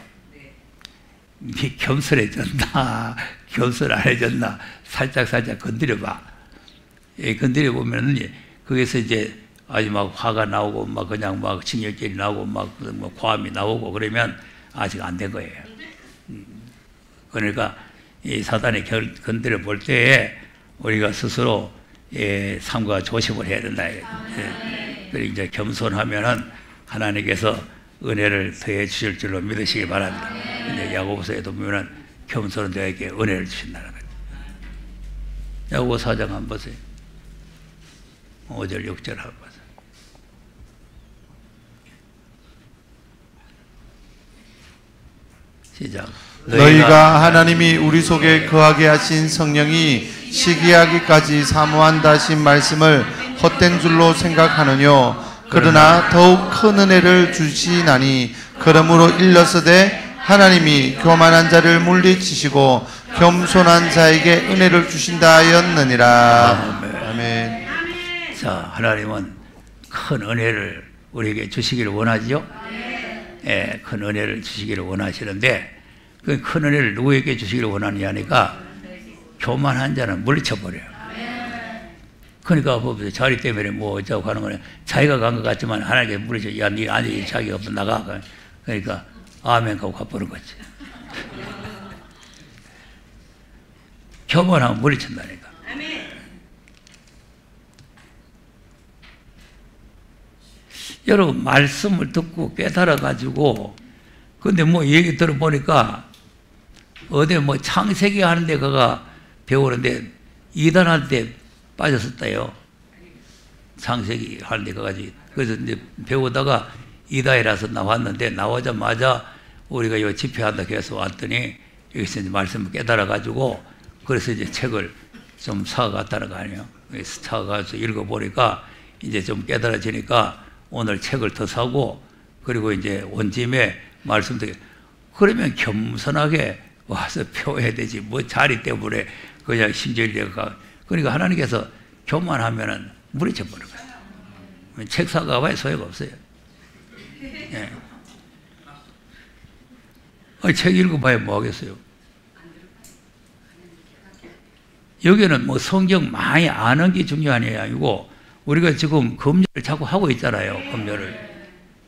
네 겸손해졌나, 겸손 안 해졌나, 살짝 건드려 봐. 건드려 보면은 거기서 이제 아주 막 화가 나오고 막 그냥 막 징역질이 나오고 막 고함이 나오고 그러면 아직 안 된 거예요. 그러니까 이 사단이 건드려 볼 때에 우리가 스스로 삼가 조심을 해야 된다. 그리고 이제 겸손하면은 하나님께서 은혜를 더해 주실 줄로 믿으시기 바랍니다. 이제 야고보서에도 보면은 겸손한 자에게 은혜를 주신다는 거죠. 야고보 4장 한번 보세요. 5절 6절 한번 보세요. 시작. 너희가 하나님이 우리 속에 거하게 하신 성령이 시기하기까지 사모한다 하신 말씀을 헛된 줄로 생각하느뇨. 그러나 더욱 큰 은혜를 주시나니 그러므로 일러서되 하나님이 교만한 자를 물리치시고 겸손한 자에게 은혜를 주신다 하였느니라. 아멘. 자, 하나님은 큰 은혜를 우리에게 주시기를 원하죠. 큰 은혜를 주시기를 원하시는데 그 큰 은혜를 누구에게 주시기를 원하느냐 하니까 교만한 자는 물리쳐버려요. 그러니까 보세요. 자리 때문에 뭐 어쩌고 하는 거는 자기가 간 것 같지만 하나님께 물리쳐. 야, 네 아니 자기가 없어 나가. 그러니까 아멘 하고 가버린 거지. 교만하면 물리친다니까. 여러분 말씀을 듣고 깨달아 가지고 근데 뭐 얘기 들어보니까 어디 뭐 창세기 하는데 그가 배우는데 이단한테 빠졌었다요. 창세기 하는데 가가지고 그래서 이제 배우다가 이단이라서 나왔는데 나오자마자 우리가 요 집회한다 해서 왔더니 여기서 이제 말씀을 깨달아 가지고 그래서 이제 책을 좀 사갔다는 거 아니에요. 사가서 읽어보니까 이제 좀 깨달아지니까 오늘 책을 더 사고 그리고 이제 온 짐에 말씀 드리고 그러면 겸손하게 와서 배워야 되지 뭐 자리 때문에 그냥 심절이가 그러니까 하나님께서 교만하면은 물리쳐 버는 거예요. 책 사가봐야 소용 없어요. 예. 책 읽어봐야 뭐 하겠어요. 여기는 뭐 성경 많이 아는 게 중요한 게 아니고 우리가 지금 검열을 자꾸 하고 있잖아요. 검열을.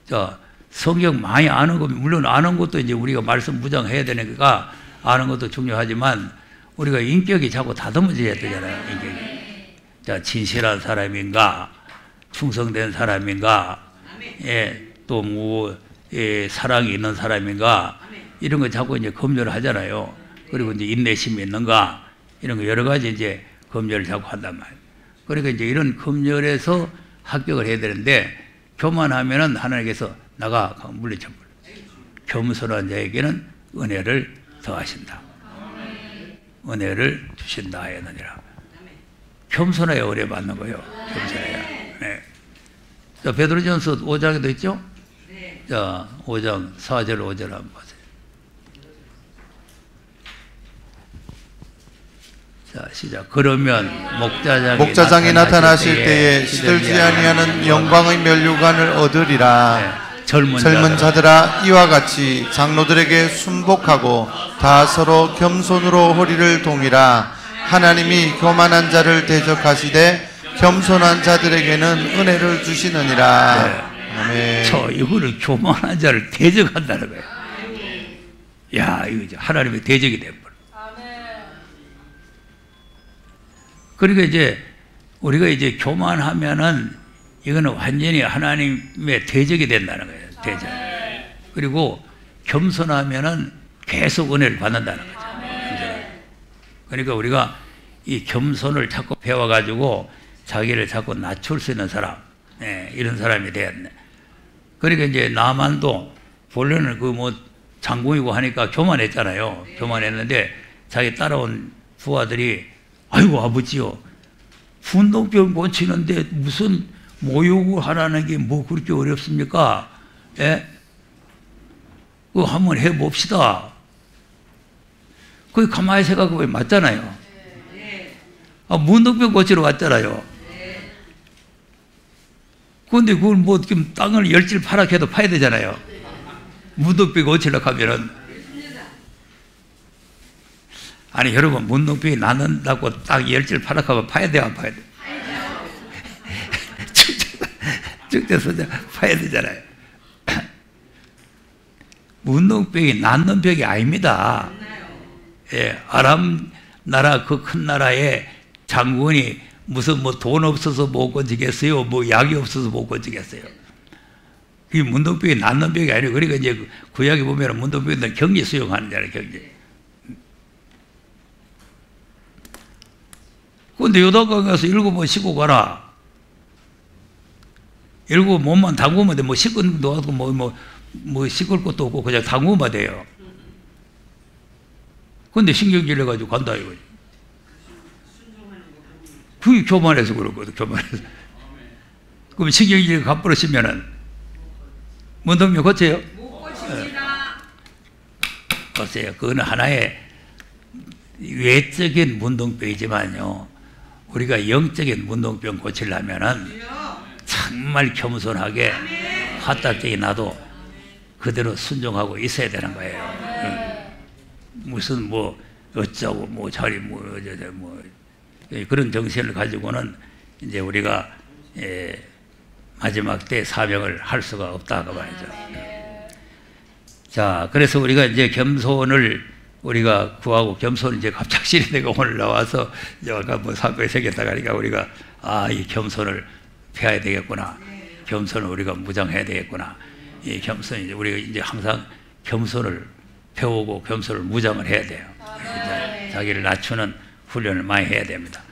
자, 성경 많이 아는 거, 물론 아는 것도 이제 우리가 말씀 무장해야 되니까 아는 것도 중요하지만 우리가 인격이 자꾸 다듬어져야 되잖아요. 인격이. 자, 진실한 사람인가, 충성된 사람인가, 또 뭐, 사랑이 있는 사람인가, 이런 거 자꾸 이제 검열을 하잖아요. 그리고 이제 인내심이 있는가, 이런 거 여러 가지 이제 검열을 자꾸 한단 말이에요. 그러니까 이제 이런 검열에서 합격을 해야 되는데 교만하면은 하나님께서 나가 물리쳐버려. 겸손한 자에게는 은혜를 더하신다. 은혜를 주신다 하였느니라. 겸손해야 은혜 받는 거예요. 겸손해야. 네. 자, 베드로전서 5장에도 있죠? 자, 5장 4절 5절 한번 보세요. 자, 시작. 그러면 목자장이 나타나실 때에 시들지 아니하는 영광의 면류관을 얻으리라. 젊은 자들아 이와 같이 장로들에게 순복하고 다 서로 겸손으로 허리를 동이라. 하나님이 교만한 자를 대적하시되 겸손한 자들에게는 은혜를 주시느니라. 네. 아멘. 저 이거를 교만한 자를 대적한다는 거예요. 야, 이거 하나님의 대적이 돼버려. 그러니까 이제 우리가 이제 교만하면은 이거는 완전히 하나님의 대적이 된다는 거예요. 대적. 그리고 겸손하면은 계속 은혜를 받는다는 거죠. 그러니까 우리가 이 겸손을 자꾸 배워가지고 자기를 자꾸 낮출 수 있는 사람, 이런 사람이 되었네. 그러니까 이제 나만도 본래는 그 뭐 장군이고 하니까 교만했잖아요. 교만했는데 자기 따라온 부하들이 아이고 아버지요, 분동병 고치는데 무슨 모욕을 하라는 게 뭐 그렇게 어렵습니까? 예? 그거 한번 해봅시다. 그게 가만히 생각해보면 맞잖아요. 아, 문둥병 고치러 왔잖아요. 그런데 그걸 뭐 지금 땅을 열질 파랗게도 파야 되잖아요. 문둥병 고치려고 하면은. 아니 여러분, 문둥병이 낫는다고 딱 열질 파랗게 파야 돼, 안 파야 돼? 축제에서 파야 되잖아요. 문둥병이 낫는 병이 아닙니다. 예, 아람 나라 그 큰 나라에 장군이 무슨 뭐 돈 없어서 못 건지겠어요? 뭐 약이 없어서 못 건지겠어요? 이 문둥병이 낫는 병이 아니에요. 그러니까 이제 구약에 보면 문둥병들 경제 수용하는 자라, 경제. 그런데 요단강 가서 7번 씻고 가라. 7번 몸만 담그면 돼. 뭐 씻은 것도 없고 뭐 씻을 것도 없고 그냥 담그면 돼요. 근데 신경질 해가지고 간다 이거지. 그게 교만해서 그렇거든, 교만해서. 그럼 신경질 갚버리시면은 문둥병 고쳐요? 못 고칩니다. 보세요. 그거는 하나의 외적인 문둥병이지만요, 우리가 영적인 문둥병 고치려면은 정말 겸손하게 화딱지게 나도 그대로 순종하고 있어야 되는 거예요. 무슨 뭐 어쩌고 뭐 자리 뭐 어쩌고 뭐 그런 정신을 가지고는 이제 우리가 마지막 때 사명을 할 수가 없다고 말이죠. 자, 그래서 우리가 이제 겸손을 우리가 구하고, 겸손은 이제 갑작스레 내가 오늘 나와서 이제 아까 뭐 사건이 생겼다고 하니까 우리가 이 겸손을 펴야 되겠구나. 겸손을 우리가 무장해야 되겠구나. 이 겸손이 우리가 이제 항상 겸손을 배우고 겸손을 무장을 해야 돼요. 자기를 낮추는 훈련을 많이 해야 됩니다.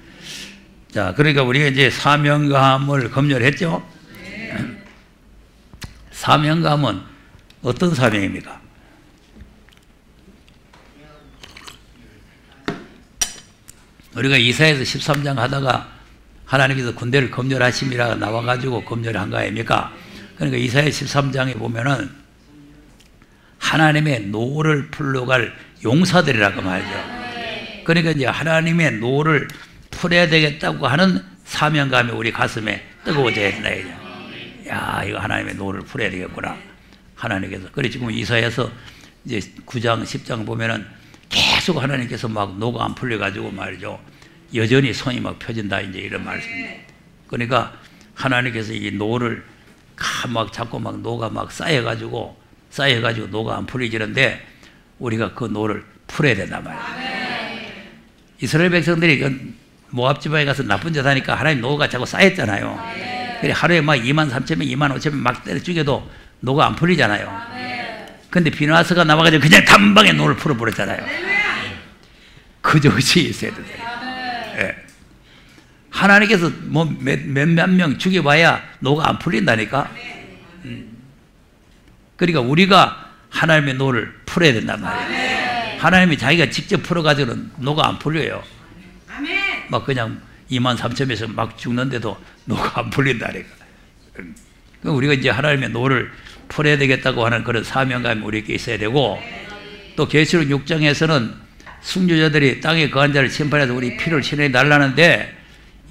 자, 그러니까 우리가 이제 사명감을 검열했죠. 사명감은 어떤 사명입니까? 우리가 이사야서 13장 하다가 하나님께서 군대를 검열하심이라 나와가지고 검열한 거 아닙니까? 그러니까 이사야 13장에 보면은 하나님의 노를 풀러갈 용사들이라고 말이죠. 그러니까 이제 하나님의 노를 풀어야 되겠다고 하는 사명감이 우리 가슴에 뜨거워져야 된다. 야, 이거 하나님의 노를 풀어야 되겠구나. 하나님께서. 그래 지금 이사야서 이제 9장, 10장 보면은 계속 하나님께서 막 노가 안 풀려가지고 말이죠. 여전히 손이 막 펴진다, 이제 이런 말씀입니다. 그러니까 하나님께서 이 노를 막 자꾸 막 노가 막 쌓여가지고 노가 안 풀리지는데 우리가 그 노를 풀어야 된단 말이에요. 이스라엘 백성들이 모압 지방에 가서 나쁜 짓 하니까 하나님 노가 자꾸 쌓였잖아요. 그래 하루에 막 2만 3천 명, 2만 5천 명 막 때려 죽여도 노가 안 풀리잖아요. 근데 비누아스가 나와가지고 그냥 단방에 노를 풀어버렸잖아요. 그저 의식이 있어야 돼요. 예. 하나님께서 뭐 몇몇 명 죽여봐야 노가 안 풀린다니까. 그러니까 우리가 하나님의 노를 풀어야 된단 말이에요. 하나님이 자기가 직접 풀어가지고는 노가 안 풀려요. 막 그냥 2만 3천 명에서 막 죽는데도 노가 안 풀린다니까. 그러니까 우리가 이제 하나님의 노를 풀어야 되겠다고 하는 그런 사명감이 우리에게 있어야 되고, 또 계시록 6장에서는 순교자들이 땅에 거한 자를 심판해서 우리 피를 신해 달라는데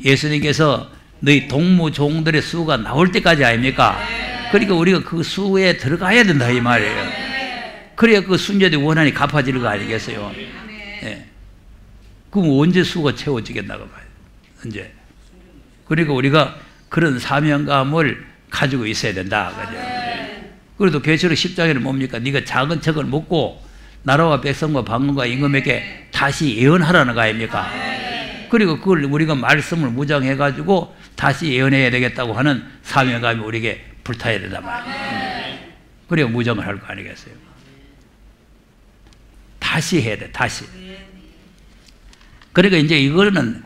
예수님께서 너희 동무종들의 수가 나올 때까지 아닙니까? 그러니까 우리가 그 수에 들어가야 된다 이 말이에요. 그래야 그 순교자들이 원한이 갚아질 거 아니겠어요? 예. 그럼 언제 수가 채워지겠나고 봐요. 언제? 그러니까 우리가 그런 사명감을 가지고 있어야 된다. 그죠? 그래도 계시록 10장에는 뭡니까? 네가 작은 책을 먹고 나라와 백성과 방언과 임금에게 다시 예언하라는 거 아닙니까? 그리고 그걸 우리가 말씀을 무장해가지고 다시 예언해야 되겠다고 하는 사명감이 우리에게 불타야 된단 말이에요. 그래야 무장을 할 거 아니겠어요? 다시 해야 돼, 다시. 그러니까 이제 이거는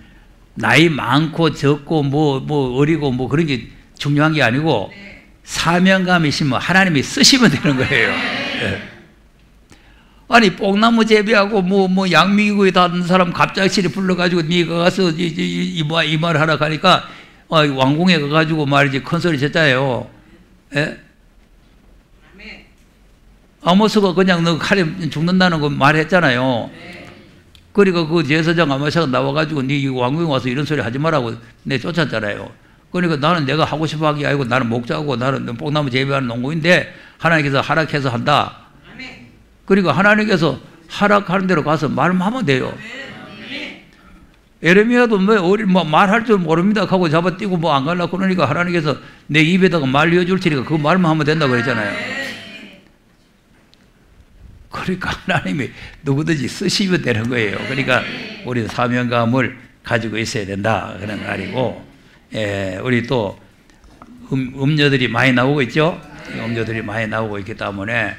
나이 많고 적고 뭐 어리고 뭐 그런 게 중요한 게 아니고 사명감이 있으면 하나님이 쓰시면 되는 거예요. 예. 아니 뽕나무 재배하고 뭐 양미구이 다는 사람 갑작스레 불러가지고 네가 가서 이 말 하라 하니까 왕궁에 가가지고 말이지 큰 소리 쳤잖아요. 예? 아모스가 그냥 너 칼에 죽는다는 거 말했잖아요. 그러니까 그 제사장 아모스가 나와가지고 네 왕궁에 와서 이런 소리 하지 말라고 내 쫓았잖아요. 그러니까 나는 내가 하고 싶어 하는 게 아니고 나는 목자고 나는 뽕나무 재배하는 농구인데 하나님께서 허락해서 한다. 그러니까 하나님께서 허락하는 대로 가서 말하면 돼요. 에레미야도 말할 줄 모릅니다 하고 잡아뛰고 안 가려고 그러니까 하나님께서 내 입에다가 말 이어줄 테니까 그 말만 하면 된다고 그랬잖아요. 그러니까 하나님이 누구든지 쓰시면 되는 거예요. 그러니까 우리 사명감을 가지고 있어야 된다 그런 말이고, 우리 또 음료들이 많이 나오고 있죠. 음료들이 많이 나오고 있기 때문에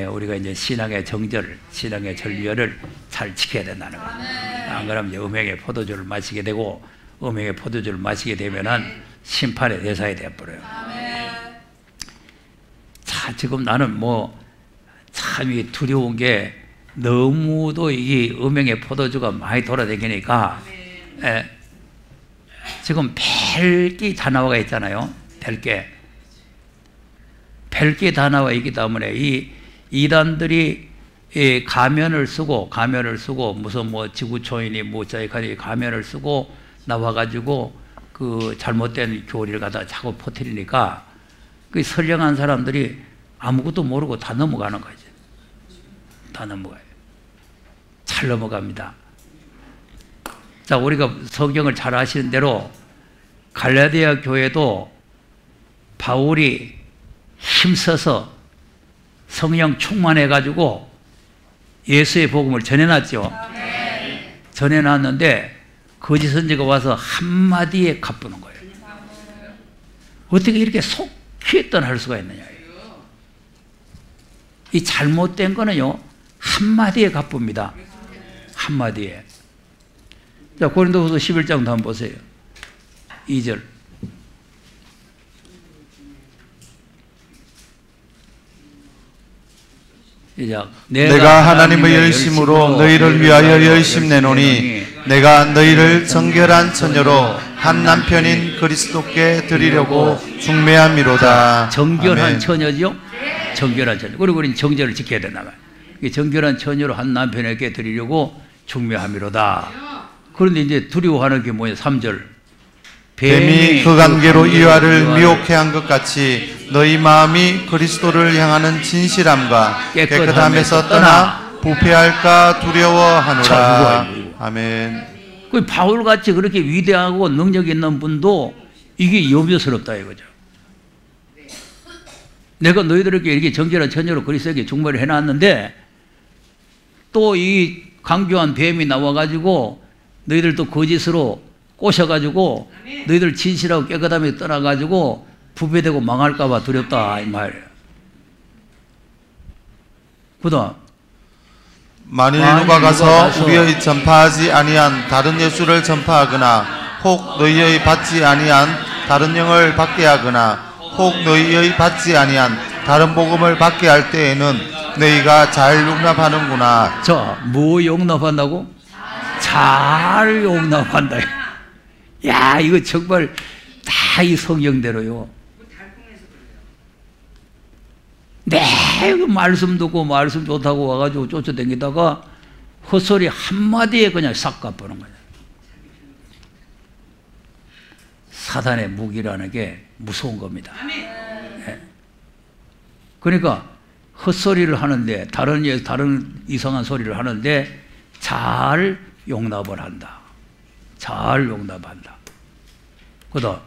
우리가 이제 신앙의 정절, 신앙의 절절을 잘 지켜야 된다는 거예요. 안 그러면 이제 음행의 포도주를 마시게 되고, 음행의 포도주를 마시게 되면은 심판의 대상이 되어버려요. 자, 지금 나는 참 두려운 게 너무도 이 음행의 포도주가 많이 돌아다니니까, 지금 벨기 다 나와 있잖아요. 벨기 다 나와 있기 때문에 이 이단들이 가면을 쓰고 무슨 지구촌이니 모자이카니 가면을 쓰고 나와가지고 그 잘못된 교리를 갖다 자꾸 퍼뜨리니까 그 선량한 사람들이 아무것도 모르고 다 넘어가는 거죠. 다 넘어가요. 잘 넘어갑니다. 자, 우리가 성경을 잘 아시는 대로 갈라디아 교회도 바울이 힘써서 성령 충만해가지고 예수의 복음을 전해놨죠. 전해놨는데 거짓 선지가 와서 한마디에 갚는 거예요. 어떻게 이렇게 속히 떠날 수가 있느냐. 이 잘못된 거는요, 한마디에 갚습니다. 한마디에. 자, 고린도후서 11장도 한번 보세요. 2절. 내가 하나님의 열심으로 너희를 위하여 열심 내노니 내가 너희를 정결한 처녀로 한 남편인 그리스도께 드리려고 중매함이로다. 정결한 아멘. 처녀죠? 정결한 처녀. 그리고 우리는 정절을 지켜야 된다. 정결한 처녀로 한 남편에게 드리려고 중매함이로다. 그런데 이제 두려워하는 게 뭐예요? 3절. 뱀이 그 관계로 이와를 미혹해 한 것 같이 너희 마음이 그리스도를 향하는 진실함과 깨끗함에서 떠나 부패할까 두려워하노라. 아멘. 그 바울같이 그렇게 위대하고 능력 있는 분도 이게 염려스럽다 이거죠. 내가 너희들에게 이렇게 정결한 처녀로 그리스도에게 중매를 해놨는데 또 이 강교한 뱀이 나와가지고 너희들도 거짓으로 꼬셔가지고 너희들 진실하고 깨끗함에 떠나가지고 부패되고 망할까봐 두렵다 이 말이에요. 그 다음 만일 누가 가서 우리의 전파하지 아니한 다른 예수를 전파하거나 혹 너희의 받지 아니한 다른 영을 받게 하거나 혹 너희의 받지 아니한 다른 복음을 받게 할 때에는 너희가 잘 용납하는구나. 자, 뭐 용납한다고? 잘 용납한다. 야, 이거 정말 다 이 성경대로요. 네, 그 말씀 듣고 말씀 좋다고 와가지고 쫓아다니다가 헛소리 한마디에 그냥 싹 갚아는 거예요. 사단의 무기라는 게 무서운 겁니다. 예. 그러니까 헛소리를 하는데 다른 이상한 소리를 하는데 잘 용납을 한다. 잘 용납한다. 그다음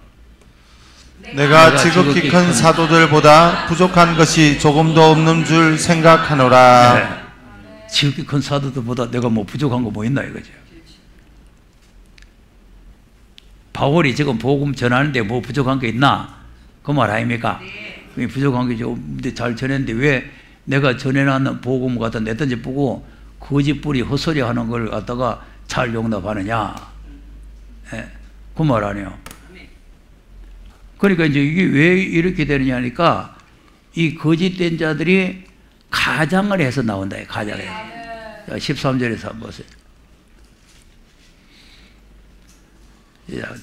내가 지극히 큰 사도들보다 부족한 것이 조금도 없는 줄 생각하노라. 네. 지극히 큰 사도들보다 내가 뭐 부족한 거 뭐 있나 이거죠. 바울이 지금 복음 전하는데 뭐 부족한 게 있나? 그 말 아닙니까? 부족한 게 좀 잘 전했는데 왜 내가 전해놨는 복음 갖다 내던지 보고 거짓뿌리 헛소리 하는 걸 갖다가 잘 용납하느냐? 예, 그 말 아니에요. 그러니까 이제 이게 왜 이렇게 되느냐 하니까 이 거짓된 자들이 가장을 해서 나온다. 가장을 해서. 13절에서 한번 보세요.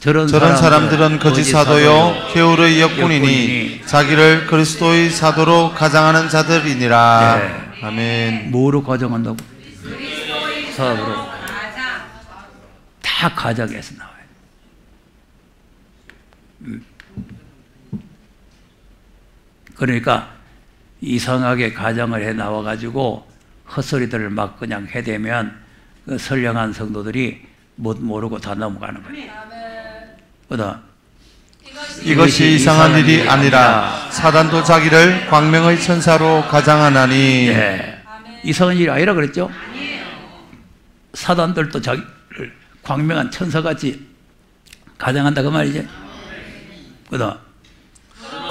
저런 사람들은 거짓 사도요 게으르의 역군이니 자기를 그리스도의 사도로 가장하는 자들이니라. 네. 아멘. 뭐로 가장한다고? 사도로. 다 가장해서 나와요. 그러니까 이상하게 가장을 해 나와가지고 헛소리들을 막 그냥 해대면 그 선량한 성도들이 못 모르고 다 넘어가는 거예요. 그다음 이것이 이상한 일이 아니라 사단도 자기를 광명의 천사로 가장하나니. 네. 이상한 일이 아니라 그랬죠? 사단들도 자기를 광명한 천사같이 가장한다 그 말이죠. 그다음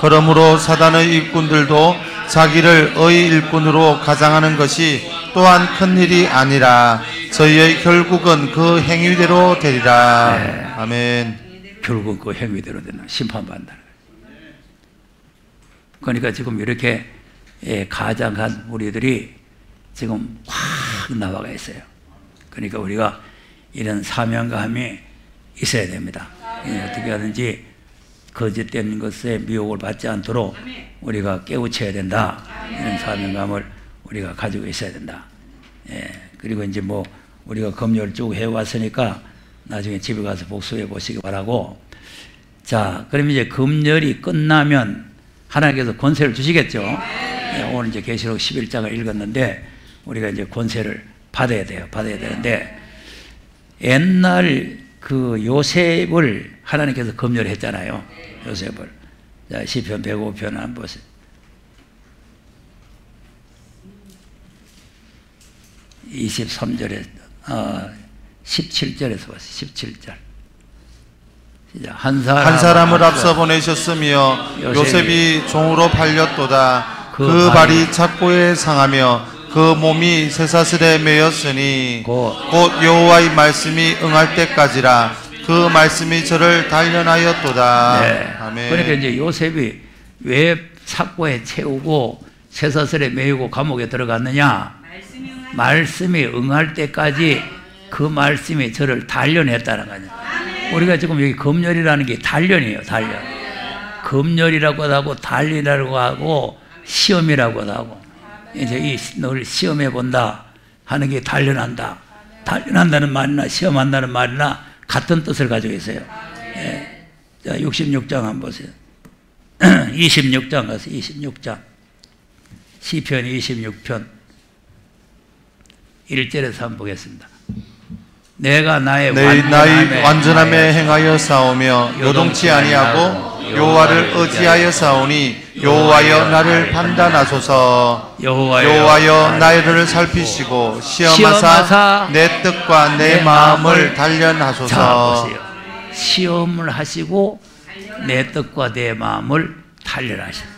그러므로 사단의 일꾼들도 자기를 의 일꾼으로 가장하는 것이 또한 큰 일이 아니라 저희의 결국은 그 행위대로 되리라. 네. 아멘. 결국 그 행위대로 되나 심판받는다는 거예요. 그러니까 지금 이렇게 가장한 우리들이 지금 확 나와가 있어요. 그러니까 우리가 이런 사명감이 있어야 됩니다. 어떻게 하든지 거짓된 것에 미혹을 받지 않도록 우리가 깨우쳐야 된다. 이런 사명감을 우리가 가지고 있어야 된다. 그리고 이제 뭐 우리가 검열을 쭉 해왔으니까 나중에 집에 가서 복습해 보시기 바라고. 자, 그럼 이제 검열이 끝나면 하나님께서 권세를 주시겠죠. 오늘 이제 계시록 11장을 읽었는데 우리가 이제 권세를 받아야 돼요. 받아야 되는데 옛날 그 요셉을 하나님께서 검열했잖아요. 요셉을. 자, 시편 105편 한번 보세요. 23절에 17절에서 보세요. 17절. 한 사람을 앞서 보내셨으며 요셉이 종으로 팔렸도다. 그 발이 착고에 상하며 그 몸이 쇠사슬에 매였으니 곧 여호와의 말씀이 응할 때까지라. 그 말씀이 저를 단련하였도다. 네. 아멘. 그러니까 이제 요셉이 왜 삭고에 채우고 쇠사슬에 매이고 감옥에 들어갔느냐? 말씀이 응할 때까지 그 말씀이 저를 단련했다는 거예요. 우리가 지금 여기 검열이라는 게 단련이에요. 단련. 검열이라고도 하고 단련이라고 하고 시험이라고도 하고 이제 널 시험해 본다 하는 게 단련한다. 단련한다는 말이나 시험한다는 말이나 같은 뜻을 가지고 있어요. 예. 자, 66장 한번 보세요. 26장 가서 26장. 시편 26편 1절에서 한번 보겠습니다. 내가 나의 완전함에 행하여 싸우며 요동치 아니하고 여호와를 의지하여 싸우니 여호와여 나를 판단하소서. 여호와여 나를 살피시고 시험하사 내 뜻과 내 마음을 단련하소서. 자, 보세요. 시험을 하시고 내 뜻과 내 마음을 단련하시는.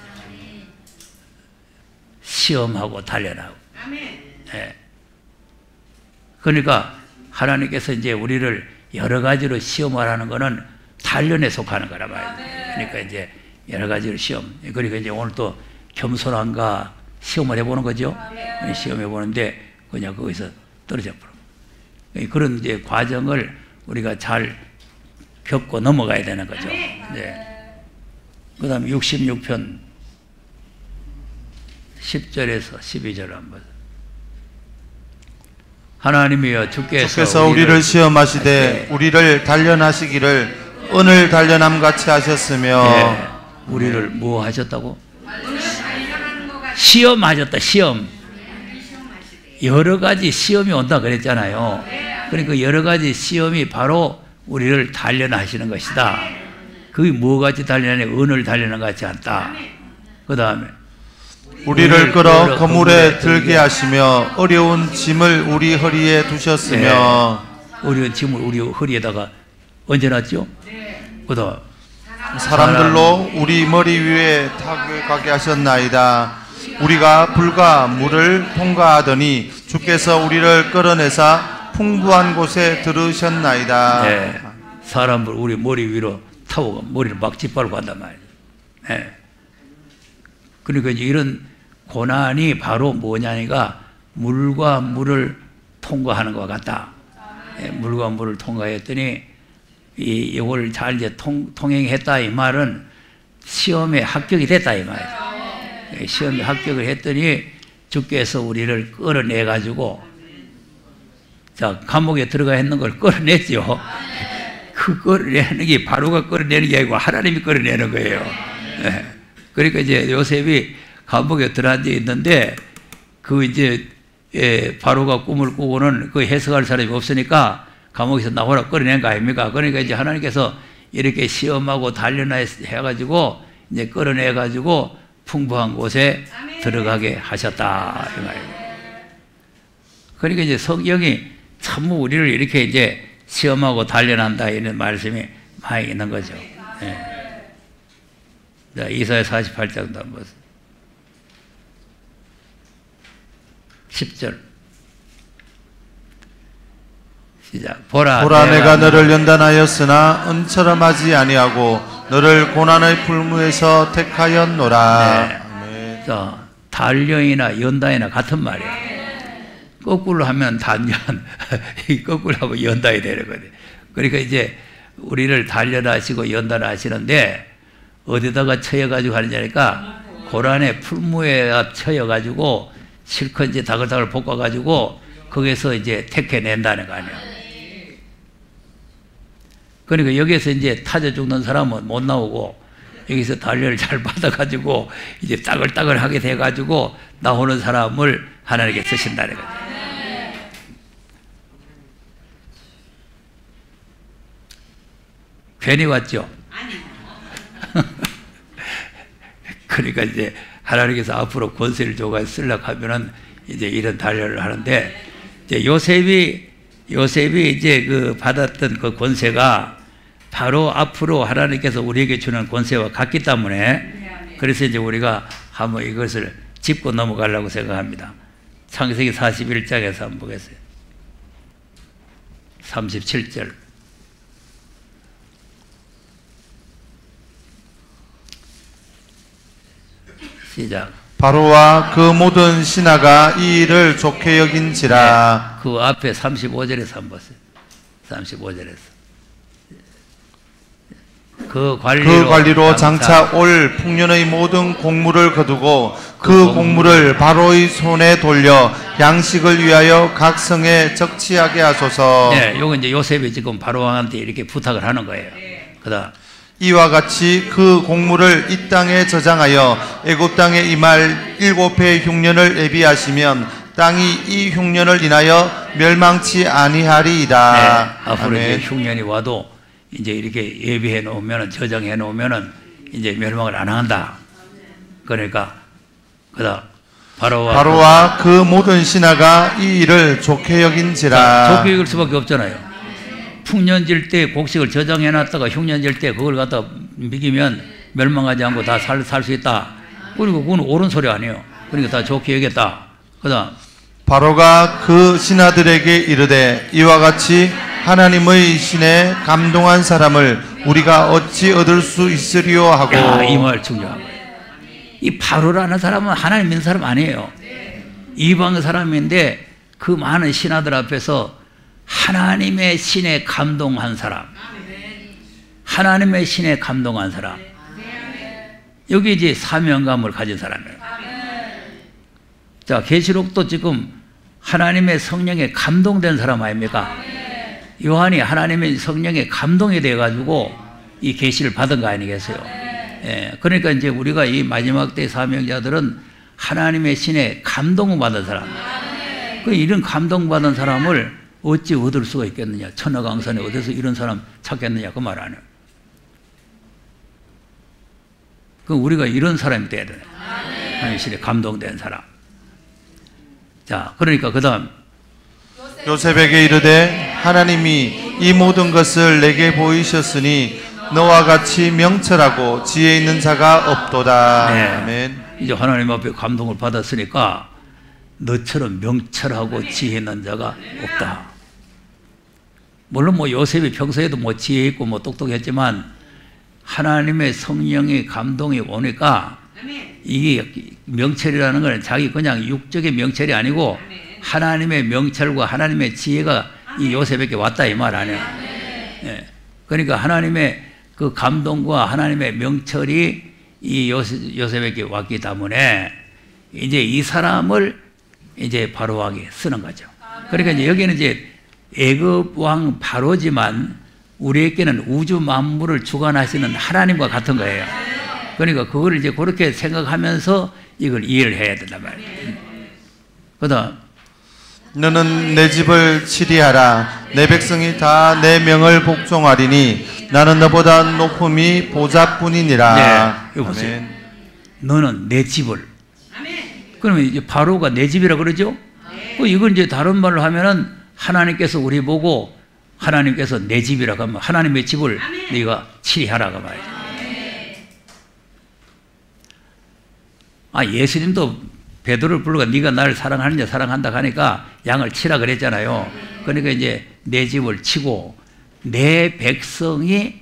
시험하고 단련하고. 네. 그러니까 하나님께서 이제 우리를 여러 가지로 시험을 하는 것은 단련에 속하는 거라 봐요. 그러니까 이제 여러 가지로 시험. 그러니까 이제 오늘 또 겸손한가 시험을 해보는 거죠. 시험해보는데 그냥 거기서 떨어져 버려. 그런 이제 과정을 우리가 잘 겪고 넘어가야 되는 거죠. 네. 그 다음에 66편 10절에서 12절 한번. 하나님이여 주께서 우리를 시험하시되 우리를 단련하시기를 은을 단련함 같이 하셨으며 예, 우리를 뭐 하셨다고? 시험하셨다. 시험. 여러 가지 시험이 온다 그랬잖아요. 그러니까 여러 가지 시험이 바로 우리를 단련하시는 것이다. 그게 뭐같이 단련하냐? 은을 단련한 것 같지 않다. 그 다음에 우리를 끌어 거물에 들게 하시며 어려운 짐을 우리 허리에 두셨으며 어려운 짐을 우리 허리에다가 얹어놨죠. 그 다음 사람들로 우리 머리 위에 타게 가게 하셨나이다. 우리가 불과 물을 통과하더니 주께서 우리를 끌어내사 풍부한 곳에 들으셨나이다. 네, 사람을 우리 머리 위로 타고 머리를 막 짓밟고 간단 말이에요. 네. 그러니까 이런 고난이 바로 뭐냐니까 물과 물을 통과하는 것 같다. 네, 물과 물을 통과했더니 이걸 잘 이제 통행했다 이 말은 시험에 합격이 됐다 이 말이에요. 시험에 합격을 했더니 주께서 우리를 끌어내 가지고 자 감옥에 들어가 있는 걸 끌어냈죠. 그 끌어내는 게 바로가 끌어내는 게 아니고 하나님이 끌어내는 거예요. 네. 그러니까 이제 요셉이 감옥에 들어앉아 있는데 그 이제 바로가 꿈을 꾸고는 그 해석할 사람이 없으니까 감옥에서 나오라 끌어낸 거 아닙니까? 그러니까 이제 하나님께서 이렇게 시험하고 단련해가지고 이제 끌어내가지고 풍부한 곳에 들어가게 하셨다 이 말이에요. 그러니까 이제 성경이 참 우리를 이렇게 이제 시험하고 단련한다 이런 말씀이 많이 있는 거죠. 네. 자, 이사야 48장도 한번 10절 시작. 보라 내가 너를 연단하였으나 은처럼 하지 아니하고 너를 고난의 풀무에서 택하였노라. 네. 자, 단련이나 연단이나 같은 말이야. 거꾸로 하면 단련, 거꾸로 하면 연단이 되는 거예요. 그러니까 이제 우리를 단련하시고 연단하시는데 어디다가 쳐여가지고 하느냐니까 고난의 풀무에 쳐여가지고 실컷 이제 다글다글 볶아가지고 거기서 이제 택해낸다는 거 아니에요. 그러니까 여기서 이제 타져 죽는 사람은 못 나오고 여기서 단련을 잘 받아가지고 이제 따글따글하게 돼가지고 나오는 사람을 하나님께 쓰신다는 거죠. 괜히 왔죠? 그러니까 이제 하나님께서 앞으로 권세를 줘가 쓰려고 하면은 이제 이런 단련을 하는데 이제 요셉이 이제 그 받았던 그 권세가 바로 앞으로 하나님께서 우리에게 주는 권세와 같기 때문에 그래서 이제 우리가 한번 이것을 짚고 넘어가려고 생각합니다. 창세기 41장에서 한번 보겠어요. 37절 시작. 바로와 그 모든 신하가 이 일을 좋게 여긴지라. 네, 그 앞에 35절에서 한번 보세요. 35절에서 그 관리로 장차 올 풍년의 모든 곡물을 거두고 그 곡물을 바로의 손에 돌려 양식을 위하여 각 성에 적치하게 하소서. 네, 요거 이제 요셉이 지금 바로 왕한테 이렇게 부탁을 하는 거예요. 그다음 이와 같이 그 곡물을 이 땅에 저장하여 애굽 땅에 임할 7해 흉년을 예비하시면 땅이 이 흉년을 인하여 멸망치 아니하리이다. 네, 앞으로 이제 흉년이 와도 이제 이렇게 예비해 놓으면은 저장해 놓으면은 이제 멸망을 안 한다. 그러니까 그다음 바로와 그 모든 신하가 이 일을 좋게 여긴지라. 좋게 여길 수밖에 없잖아요. 풍년질 때 곡식을 저장해 놨다가 흉년질 때 그걸 갖다 먹이면 멸망하지 않고 다 살 수 있다. 그리고 그건 옳은 소리 아니에요. 그러니까 다 좋게 여겼다. 그다음 바로가 그 신하들에게 이르되 이와 같이 하나님의 신에 감동한 사람을 우리가 어찌 얻을 수 있으리요 하고. 이 말 중요한 거예요. 이 바로라는 사람은 하나님 믿는 사람 아니에요. 이방 사람인데 그 많은 신하들 앞에서 하나님의 신에 감동한 사람, 하나님의 신에 감동한 사람, 여기 이제 사명감을 가진 사람이에요. 자, 계시록도 지금 하나님의 성령에 감동된 사람 아닙니까? 요한이 하나님의 성령에 감동이 돼가지고 이 계시를 받은 거 아니겠어요? 예, 그러니까 이제 우리가 이 마지막 때 사명자들은 하나님의 신에 감동을 받은 사람. 그 이런 감동받은 사람을 어찌 얻을 수가 있겠느냐? 천하강산에 어디서 이런 사람 찾겠느냐? 그 말 아니에요. 그 우리가 이런 사람이 돼야 돼요. 하나님의 신에 감동된 사람. 자, 그러니까 그 다음 요셉에게 이르되 하나님이 이 모든 것을 내게 보이셨으니 너와 같이 명철하고 지혜 있는 자가 없도다. 네. 아멘. 이제 하나님 앞에 감동을 받았으니까 너처럼 명철하고 지혜 있는 자가 없다. 물론 뭐 요셉이 평소에도 뭐 지혜 있고 뭐 똑똑했지만 하나님의 성령의 감동이 오니까 이게 명철이라는 건 자기 그냥 육적의 명철이 아니고 하나님의 명철과 하나님의 지혜가 이 요셉에게 왔다 이 말 아니에요. 예. 그러니까 하나님의 그 감동과 하나님의 명철이 이 요셉에게 왔기 때문에 이제 이 사람을 이제 바로왕이 쓰는 거죠. 그러니까 이제 여기는 이제 애굽 왕 바로지만 우리에게는 우주 만물을 주관하시는 하나님과 같은 거예요. 그러니까 그걸 이제 그렇게 생각하면서 이걸 이해를 해야 된단 말이에요. 그다음 너는 내 집을 치리하라. 내 백성이 다 내 명을 복종하리니 나는 너보다 높음이 보좌뿐이니라. 네, 보세요. 너는 내 집을. 그러면 이제 바로가 내 집이라 그러죠? 이건 이제 다른 말로 하면은 하나님께서 우리 보고 하나님께서 내 집이라고 하면 하나님의 집을 네가 치리하라고 말이죠. 아, 예수님도 베드로를 불러가 네가 나를 사랑하느냐 사랑한다 하니까 양을 치라 그랬잖아요. 그러니까 이제 내 집을 치고 내 백성이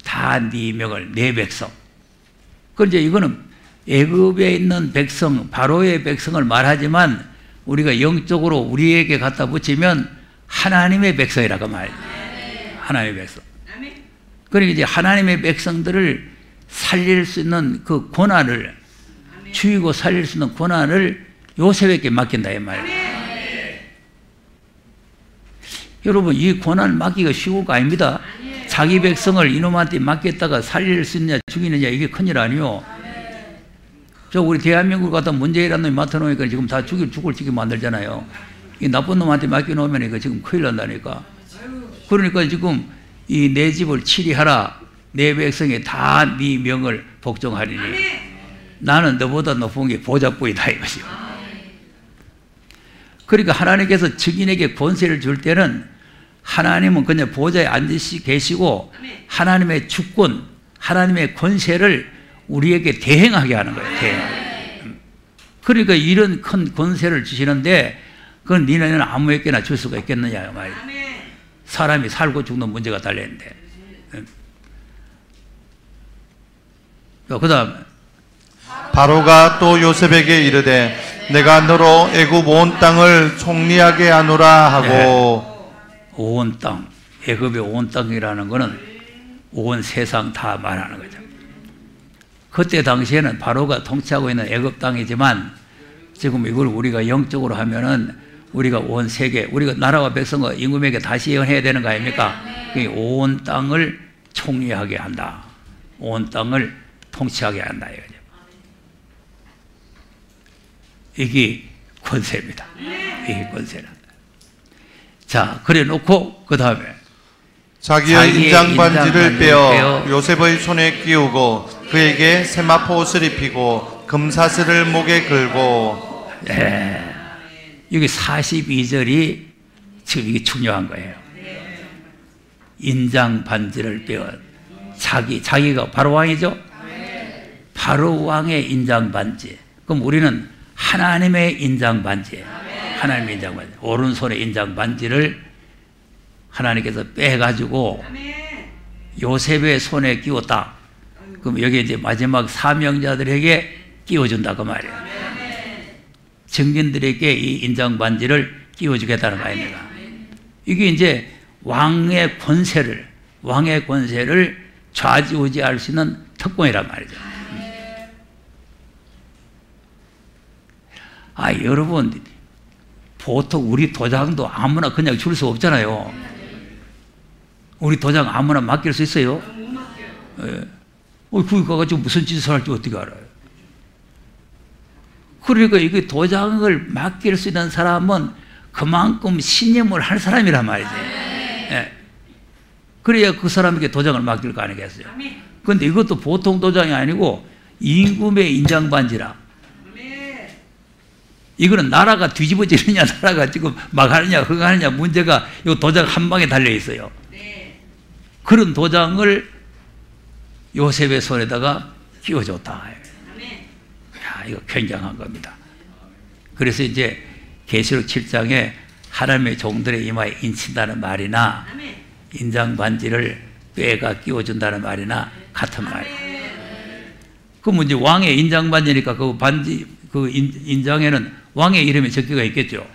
다 네 명을 내 백성. 그 이제 이거는 애굽에 있는 백성, 바로의 백성을 말하지만 우리가 영적으로 우리에게 갖다 붙이면 하나님의 백성이라고 말이에요. 하나님의 백성. 그러니까 이제 하나님의 백성들을 살릴 수 있는 그 권한을 죽이고 살릴 수 있는 권한을 요셉에게 맡긴다 이 말이에요. 여러분 이 권한을 맡기가 쉬운 거 아닙니다. 자기 백성을 이놈한테 맡겼다가 살릴 수 있느냐 죽이느냐 이게 큰일 아니요. 저 우리 대한민국 갖다 문재인이라는 놈이 맡아놓으니까 지금 다 죽을 지게 만들잖아요. 이 나쁜 놈한테 맡겨놓으면 이거 지금 큰일 난다니까. 그러니까 지금 이 내 집을 치리하라. 내 백성이 다 네 명을 복종하리니 나는 너보다 높은 게 보좌뿐이다 이것이요. 그러니까 하나님께서 증인에게 권세를 줄 때는 하나님은 그냥 보좌에 앉으시 계시고 하나님의 주권, 하나님의 권세를 우리에게 대행하게 하는 거예요. 대행. 그러니까 이런 큰 권세를 주시는데 그건 니네는 아무에게나 줄 수가 있겠느냐 말이에요. 사람이 살고 죽는 문제가 달려있는데. 그 다음 바로가 또 요셉에게 이르되 내가 너로 애굽 온 땅을 총리하게 하노라 하고. 네. 온 땅, 애굽의 온 땅이라는 것은 온 세상 다 말하는 거죠. 그때 당시에는 바로가 통치하고 있는 애굽 땅이지만 지금 이걸 우리가 영적으로 하면은 우리가 온 세계, 우리가 나라와 백성과 임금에게 다시 예언해야 되는 거 아닙니까? 온 땅을 총리하게 한다. 온 땅을 통치하게 한다 이거죠. 이게 권세입니다. 이게 권세다. 자, 그래 놓고 그 다음에 자기의 인장 반지를 빼어 요셉의 손에 끼우고 그에게 세마포 옷을 입히고 금사슬을 목에 걸고. 네. 여기 42절이 지금 이게 중요한 거예요. 인장 반지를 빼어 자기가 바로 왕이죠? 바로 왕의 인장 반지. 그럼 우리는 하나님의 인장 반지. 하나님의 인장 반지. 오른손의 인장 반지를 하나님께서 빼가지고 요셉의 손에 끼웠다. 그럼 여기 이제 마지막 사명자들에게 끼워준다 그 말이에요. 증인들에게 이 인장 반지를 끼워주겠다는 거 아닙니까? 이게 이제 왕의 권세를 좌지우지할 수 있는 특권이란 말이죠. 아, 여러분 보통 우리 도장도 아무나 그냥 줄 수 없잖아요. 우리 도장 아무나 맡길 수 있어요? 예. 거기 가가지고 무슨 짓을 할지 어떻게 알아요? 그러니까 이게 도장을 맡길 수 있는 사람은 그만큼 신념을 할 사람이란 말이지. 예. 그래야 그 사람에게 도장을 맡길 거 아니겠어요? 그런데 이것도 보통 도장이 아니고 임금의 인장반지라. 이거는 나라가 뒤집어지느냐, 나라가 지금 막 하느냐, 그거 하느냐, 문제가 이 도장 한 방에 달려 있어요. 그런 도장을 요셉의 손에다가 끼워줬다. 야, 이거 굉장한 겁니다. 그래서 이제 계시록 7장에 하나님의 종들의 이마에 인친다는 말이나 인장 반지를 뼈에가 끼워준다는 말이나 같은 말이에요. 그럼 이제 왕의 인장 반지니까 그 반지, 그 인장에는 왕의 이름이 적혀가 있겠죠.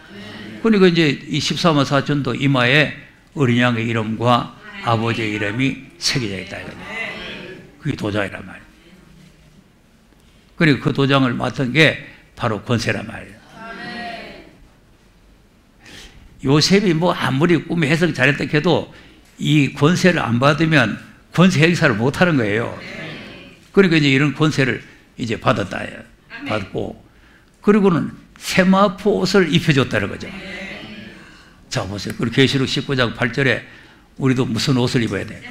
그러니까 이제 이 13만 4천도 이마에 어린 양의 이름과 아버지의 이름이 새겨져 있다 이거죠. 그게 도장이란 말이에요. 그리고 그 도장을 맡은 게 바로 권세란 말이에요. 요셉이 뭐 아무리 꿈에 해석 잘했다 해도 이 권세를 안 받으면 권세 행사를 못 하는 거예요. 그러니까 이제 이런 권세를 이제 받았다. 받고, 그리고는 세마포 옷을 입혀줬다는 거죠. 자, 보세요. 그리고 계시록 19장 8절에 우리도 무슨 옷을 입어야 돼?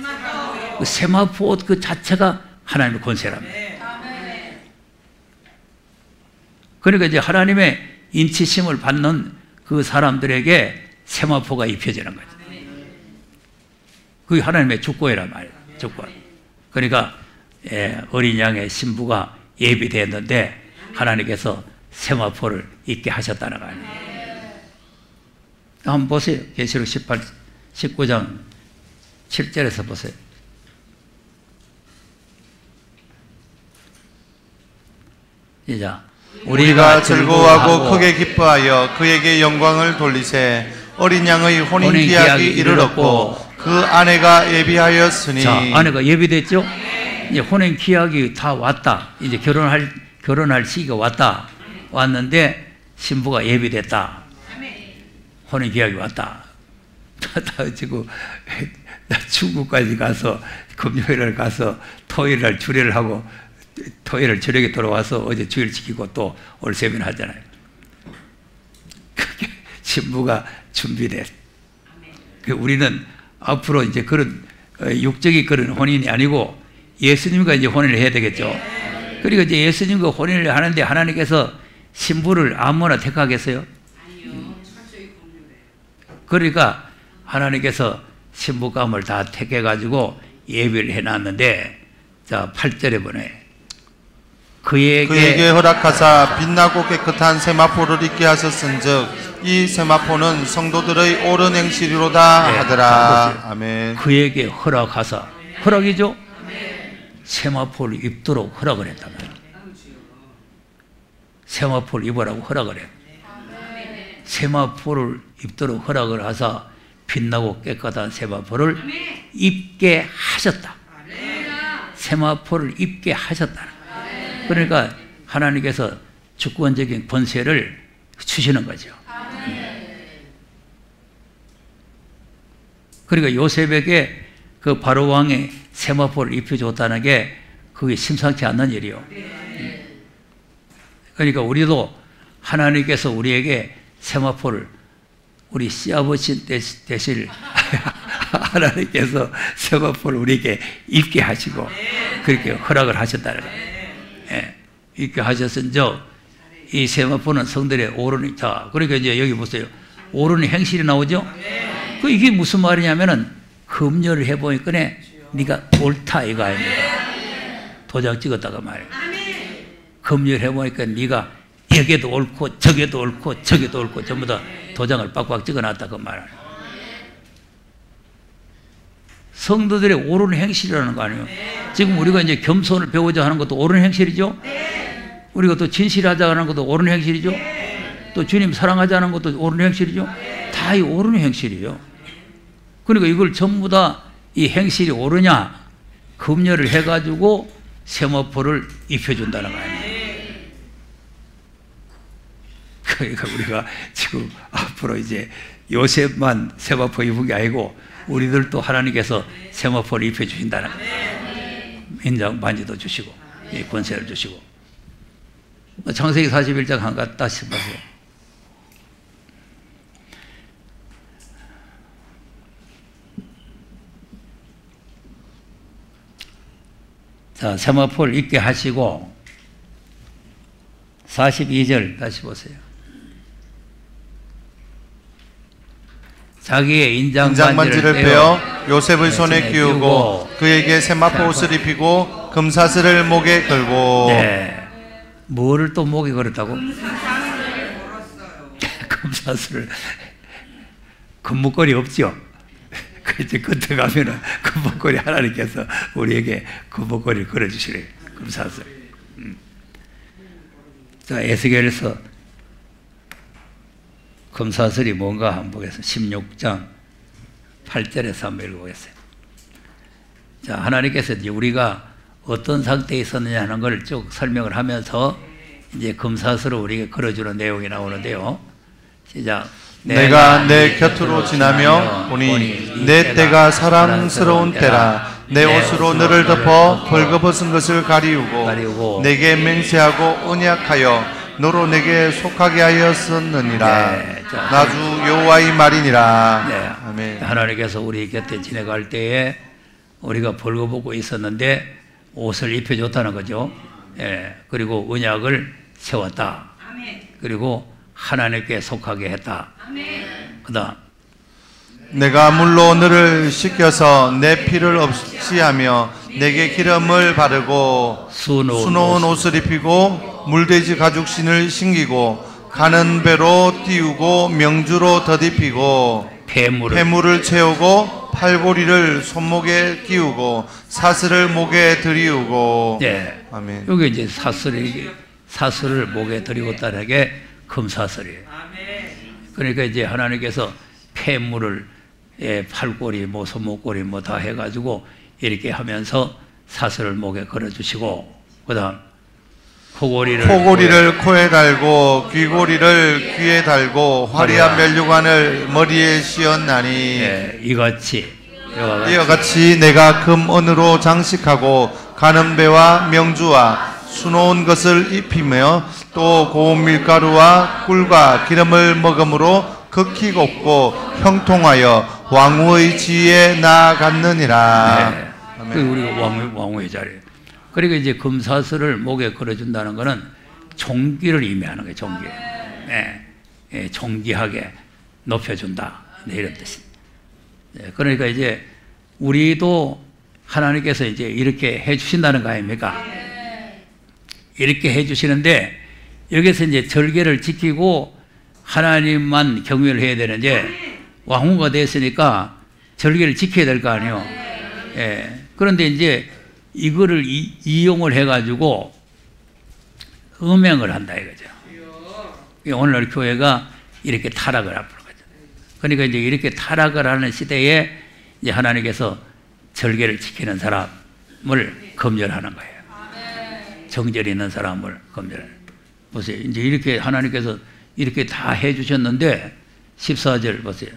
그 세마포 옷 그 자체가 하나님의 권세랍니다. 그러니까 이제 하나님의 인치심을 받는 그 사람들에게 세마포가 입혀지는 거죠. 그게 하나님의 주권이란 말이에요. 주권. 그러니까 어린 양의 신부가 예비되었는데 하나님께서 세마포를 입게 하셨다는 거 아니에요. 한번 보세요. 계시록 19장 7절에서 보세요. 시작. 우리가 즐거워하고 크게 기뻐하여 그에게 영광을 돌리세. 어린 양의 혼인 기약이 이르렀고 그 아내가 예비하였으니. 자, 아내가 예비됐죠? 이제 혼인 기약이 다 왔다. 이제 결혼할 시기가 왔는데 신부가 예비됐다. 혼인 기약이 왔다. 지금 나 중국까지 가서 금요일날 가서 토요일날 주례를 하고 토요일 저녁에 돌아와서 어제 주일 지키고 또 오늘 세미나 하잖아요. 그게 신부가 준비돼. 우리는 앞으로 이제 그런 육적인 그런 혼인이 아니고 예수님과 이제 혼인을 해야 되겠죠. 그러니까 이제 예수님과 혼인을 하는데 하나님께서 신부를 아무나 택하겠어요? 그러니까 하나님께서 신부감을 다 택해가지고 예비를 해놨는데, 자 8절에 보내. 그에게 허락하사 빛나고 깨끗한 세마포를 입게 하셨은즉 이 세마포는 성도들의 옳은 행실이로다 하더라. 아멘. 그에게 허락하사, 허락이죠? 세마포를 입도록 허락을 했단 말이에요. 세마포를 입으라고 허락을 해요. 세마포를 입도록 허락을 하사 빛나고 깨끗한 세마포를 입게 하셨다. 세마포를 입게 하셨다. 그러니까 하나님께서 주권적인 권세를 주시는 거죠. 그러니까 요셉에게 그 바로 왕의 세마포를 입혀줬다는 게 그게 심상치 않는 일이요. 그러니까 우리도 하나님께서 우리에게 세마포를, 우리 시아버지 대신 하나님께서 세마포를 우리에게 입게 하시고 그렇게 허락을 하셨다는 거예요. 입게 하셨은즉 이 세마포는 성들의 옳은, 자, 그러니까 이제 여기 보세요. 옳은 행실이 나오죠? 그 이게 무슨 말이냐면은 검열을 해보니까 네가 옳다 이거 아닙니까? 도장 찍었다가 말이에요. 검열해보니까 네가 여기도 옳고 저기도 옳고 저기도 옳고 전부 다 도장을 빡빡 찍어놨다 그 말이에요. 성도들의 옳은 행실이라는 거 아니에요? 지금 우리가 이제 겸손을 배우자 하는 것도 옳은 행실이죠? 우리가 또 진실하자 하는 것도 옳은 행실이죠? 또 주님 사랑하자 하는 것도 옳은 행실이죠? 다 이 옳은 행실이에요. 그러니까 이걸 전부 다 이 행실이 옳으냐 검열을 해가지고 세마포를 입혀준다는 거 아니에요? 그러니까 우리가 지금 앞으로 이제 요셉만 세마포 입은 게 아니고 우리들도 하나님께서 세마포를 입혀 주신다는 인장 반지도 주시고 권세를 주시고. 창세기 41장 한 가 다시 보세요. 자, 세마포를 입게 하시고 42절 다시 보세요. 자기의 인장반지를 빼어 요셉의 손에 끼우고 그에게 세마포 옷을 입히고 금사슬을 목에 걸고. 네. 뭐를 또 목에 걸었다고? 금사슬을. 금목걸이 없죠? 그때 끝에 가면은 금목걸이 하나님께서 우리에게 금목걸이를 걸어주시래요. 금사슬. 자, 에스겔에서 금사슬이 뭔가 한번 보겠습니다. 16장 8절에서 한번 읽어보겠어요. 자, 하나님께서 이제 우리가 어떤 상태에 있었느냐 하는 걸 쭉 설명을 하면서 이제 금사슬을 우리에게 걸어주는 내용이 나오는데요. 시작. 내가 내 곁으로 지나며 보니 내 때가 사랑스러운 때라. 내 옷으로 너를 덮어 벌거벗은 것을 가리우고 내게 맹세하고 언약하여 너로 내게 속하게 하였었느니라. 네, 나주 여호와의 말이니라. 네. 아멘. 하나님께서 우리 곁에 지내갈 때에 우리가 벌거벗고 있었는데 옷을 입혀줬다는 거죠. 예. 그리고 언약을 세웠다. 그리고 하나님께 속하게 했다. 그다음 내가 물로 너를 씻겨서 내 피를 없이 하며 내게 기름을 바르고 수놓은 옷을 입히고 물돼지 가죽신을 신기고 가는 배로 띄우고 명주로 덧입히고 폐물을 채우고 팔고리를 손목에 끼우고 사슬을 목에 들이우고. 네. 아멘. 여기 이제 사슬을 목에 들이웠다는 게 금사슬이에요. 그러니까 이제 하나님께서 폐물을 팔고리, 뭐 손목고리 뭐 다 해가지고 이렇게 하면서 사슬을 목에 걸어주시고, 그다음 코고리를 코에 달고 귀고리를 귀에 달고 화려한 면류관을 머리에 씌웠나니. 예, 이와 같이 내가 금언으로 장식하고 가는 배와 명주와 수놓은 것을 입히며 또 고운 밀가루와 꿀과 기름을 먹음으로 극히 곱고 형통하여 왕후의 지위에 나아갔느니라. 네. 그 우리 왕후의 자리에. 그러니까 이제 금사슬을 목에 걸어준다는 것은 존귀를 의미하는 거예요. 존귀. 네. 네. 존귀하게 높여준다. 네, 이런 뜻입니다. 네. 그러니까 이제 우리도 하나님께서 이제 이렇게 해주신다는 거 아닙니까? 이렇게 해주시는데 여기서 이제 절개를 지키고 하나님만 경외를 해야 되는데 왕후가 됐으니까 절개를 지켜야 될 거 아니에요. 예. 그런데 이제 이거를 이용을 해가지고 음행을 한다 이거죠. 오늘날 교회가 이렇게 타락을 앞으로 가죠. 그러니까 이제 이렇게 타락을 하는 시대에 이제 하나님께서 절개를 지키는 사람을 검열하는 거예요. 정절이 있는 사람을 검열하는. 보세요. 이제 이렇게 하나님께서 이렇게 다 해주셨는데 14절 보세요.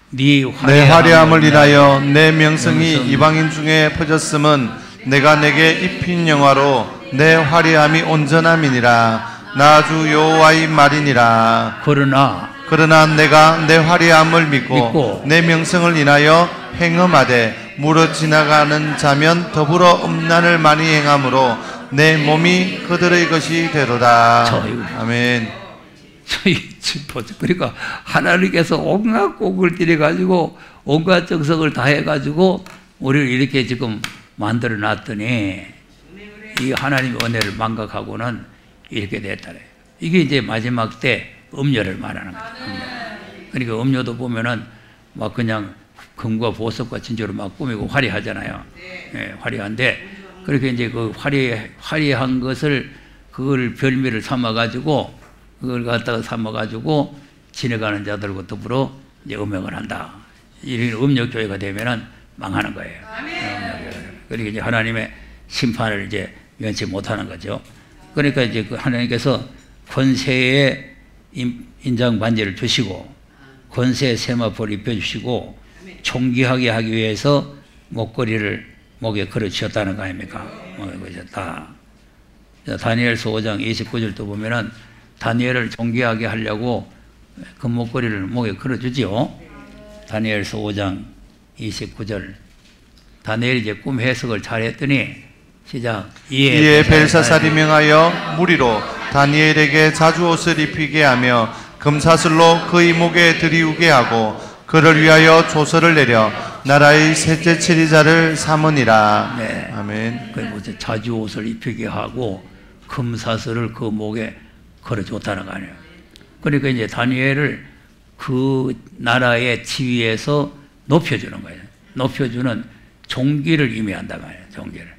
내 화려함을 인하여 내 명성이 이방인 중에 퍼졌음은 내가 내게 입힌 영화로 내 화려함이 온전함이니라. 나 주 여호와의 말이니라. 그러나 내가 내 화려함을 믿고 내 명성을 인하여 행음하되 물어 지나가는 자면 더불어 음란을 많이 행함으로 내 몸이 그들의 것이 되도다. 아멘. 그러니까 하나님께서 온갖 곡을 들여가지고 온갖 정성을 다 해가지고 우리를 이렇게 지금 만들어 놨더니 이 하나님의 은혜를 망각하고는 이렇게 됐다래. 이게 이제 마지막 때 음료를 말하는 거죠. 그러니까 음료도 보면은 막 그냥 금과 보석과 진주로 막 꾸미고 화려하잖아요. 예, 화려한데 그렇게 이제 그 화려한 것을 그걸 별미를 삼아가지고 그걸 갖다가 삼아가지고 지내가는 자들과 더불어 이제 음행을 한다. 이런 음욕교회가 되면은 망하는 거예요. 그러니까 이제 하나님의 심판을 이제 면치 못하는 거죠. 그러니까 이제 그 하나님께서 권세의 인장 반지를 주시고 권세 세마포를 입혀주시고 존귀하게 하기 위해서 목걸이를 목에 걸어주셨다는 거 아닙니까? 목에 걸으셨다. 다니엘서 5장 29절도 보면은 다니엘을 존귀하게 하려고 그 목걸이를 목에 걸어주지요. 다니엘서 5장 29절. 다니엘이 이제 꿈 해석을 잘했더니 시작. 이에 벨사살이 명하여 무리로 다니엘에게 자주 옷을 입히게 하며 금사슬로 그의 목에 들이우게 하고 그를 위하여 조서를 내려 나라의 셋째 치리자를 삼으니라. 네. 아멘. 그 자주 옷을 입히게 하고 금사슬을 그 목에 걸어줬다는 거 아니에요. 그러니까 이제 다니엘을 그 나라의 지위에서 높여주는 거예요. 높여주는 종기를 의미한단 말이에요. 종기를.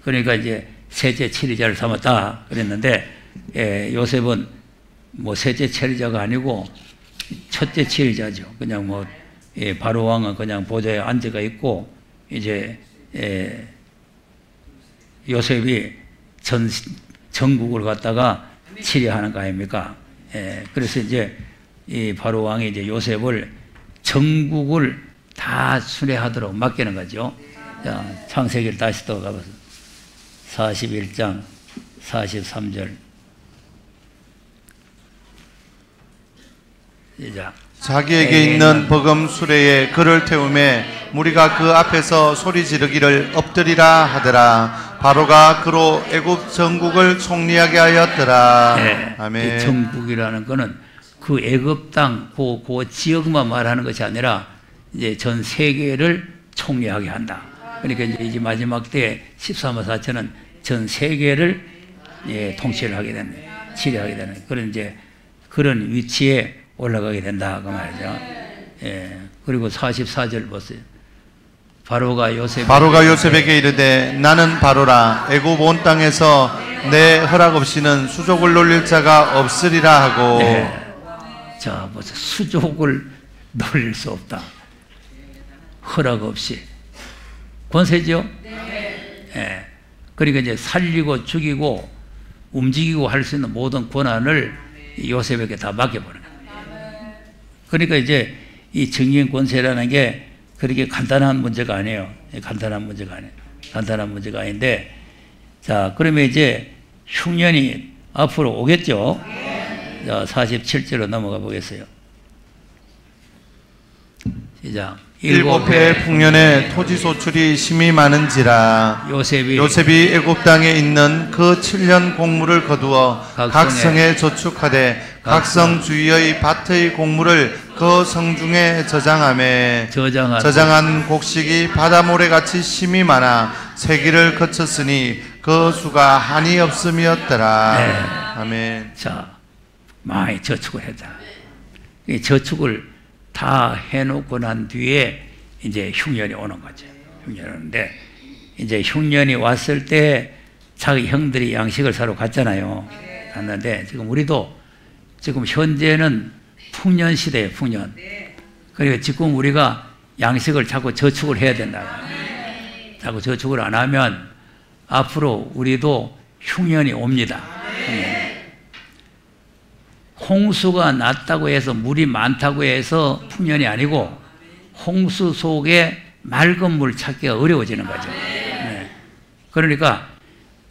그러니까 이제 셋째 치리자를 삼았다 그랬는데 요셉은 뭐 셋째 치리자가 아니고 첫째 치리자죠. 그냥 뭐 바로 왕은 그냥 보좌에 앉아가 있고 이제 요셉이 전국을 갖다가 치리하는 거 아닙니까? 그래서 이제 이 바로 왕이 이제 요셉을 전국을 다 순회하도록 맡기는 거죠. 자, 창세기를 다시 또 가보세요. 41장 43절. 시작. 자기에게 있는 버금 수레에 그를 태우매 무리가 그 앞에서 소리 지르기를 엎드리라 하더라. 바로가 그로 애굽 전국을 총리하게 하였더라. 네, 아멘. 이 전국이라는 거는 그 애굽 땅, 그 지역만 말하는 것이 아니라 이제 전 세계를 총리하게 한다. 그러니까 이제 마지막 때 13만 4천은 전 세계를 통치를 하게 된다. 치리하게 되는 그런 이제 그런 위치에 올라가게 된다 그 말이죠. 그리고 44절 보세요. 바로가 요셉에게 이르되 나는 바로라 애굽 온 땅에서 내 허락 없이는 수족을 놀릴 자가 없으리라 하고. 자, 보세요. 수족을 놀릴 수 없다. 허락 없이. 권세죠? 그러니까 이제 살리고 죽이고 움직이고 할 수 있는 모든 권한을 요셉에게 다 맡겨버려요. 그러니까 이제 이 증인 권세라는 게 그렇게 간단한 문제가 아니에요. 간단한 문제가 아니에요. 간단한 문제가 아닌데, 자, 그러면 이제 흉년이 앞으로 오겠죠? 자, 47절로 넘어가 보겠어요. 시작. 일곱 해 풍년에 토지 소출이 심히 많은지라 요셉이 애굽 땅에 있는 그 7년 곡물을 거두어 각 성에 저축하되 각 성 주위의 밭의 곡물을 그 성중에 저장하매 저장한 곡식이 바다 모래같이 심히 많아 세기를 거쳤으니 그 수가 한이 없음이었더라. 네. 아멘. 자, 많이 저축을 했다. 이 저축을 다 해놓고 난 뒤에 이제 흉년이 오는 거죠. 흉년이 오는데 이제 흉년이 왔을 때 자기 형들이 양식을 사러 갔잖아요. 갔는데 지금 우리도 지금 현재는 풍년 시대예요. 풍년. 그러니까 지금 우리가 양식을 자꾸 저축을 해야 된다. 자꾸 저축을 안 하면 앞으로 우리도 흉년이 옵니다. 홍수가 났다고 해서 물이 많다고 해서 풍년이 아니고 홍수 속에 맑은 물 찾기가 어려워지는 거죠. 그러니까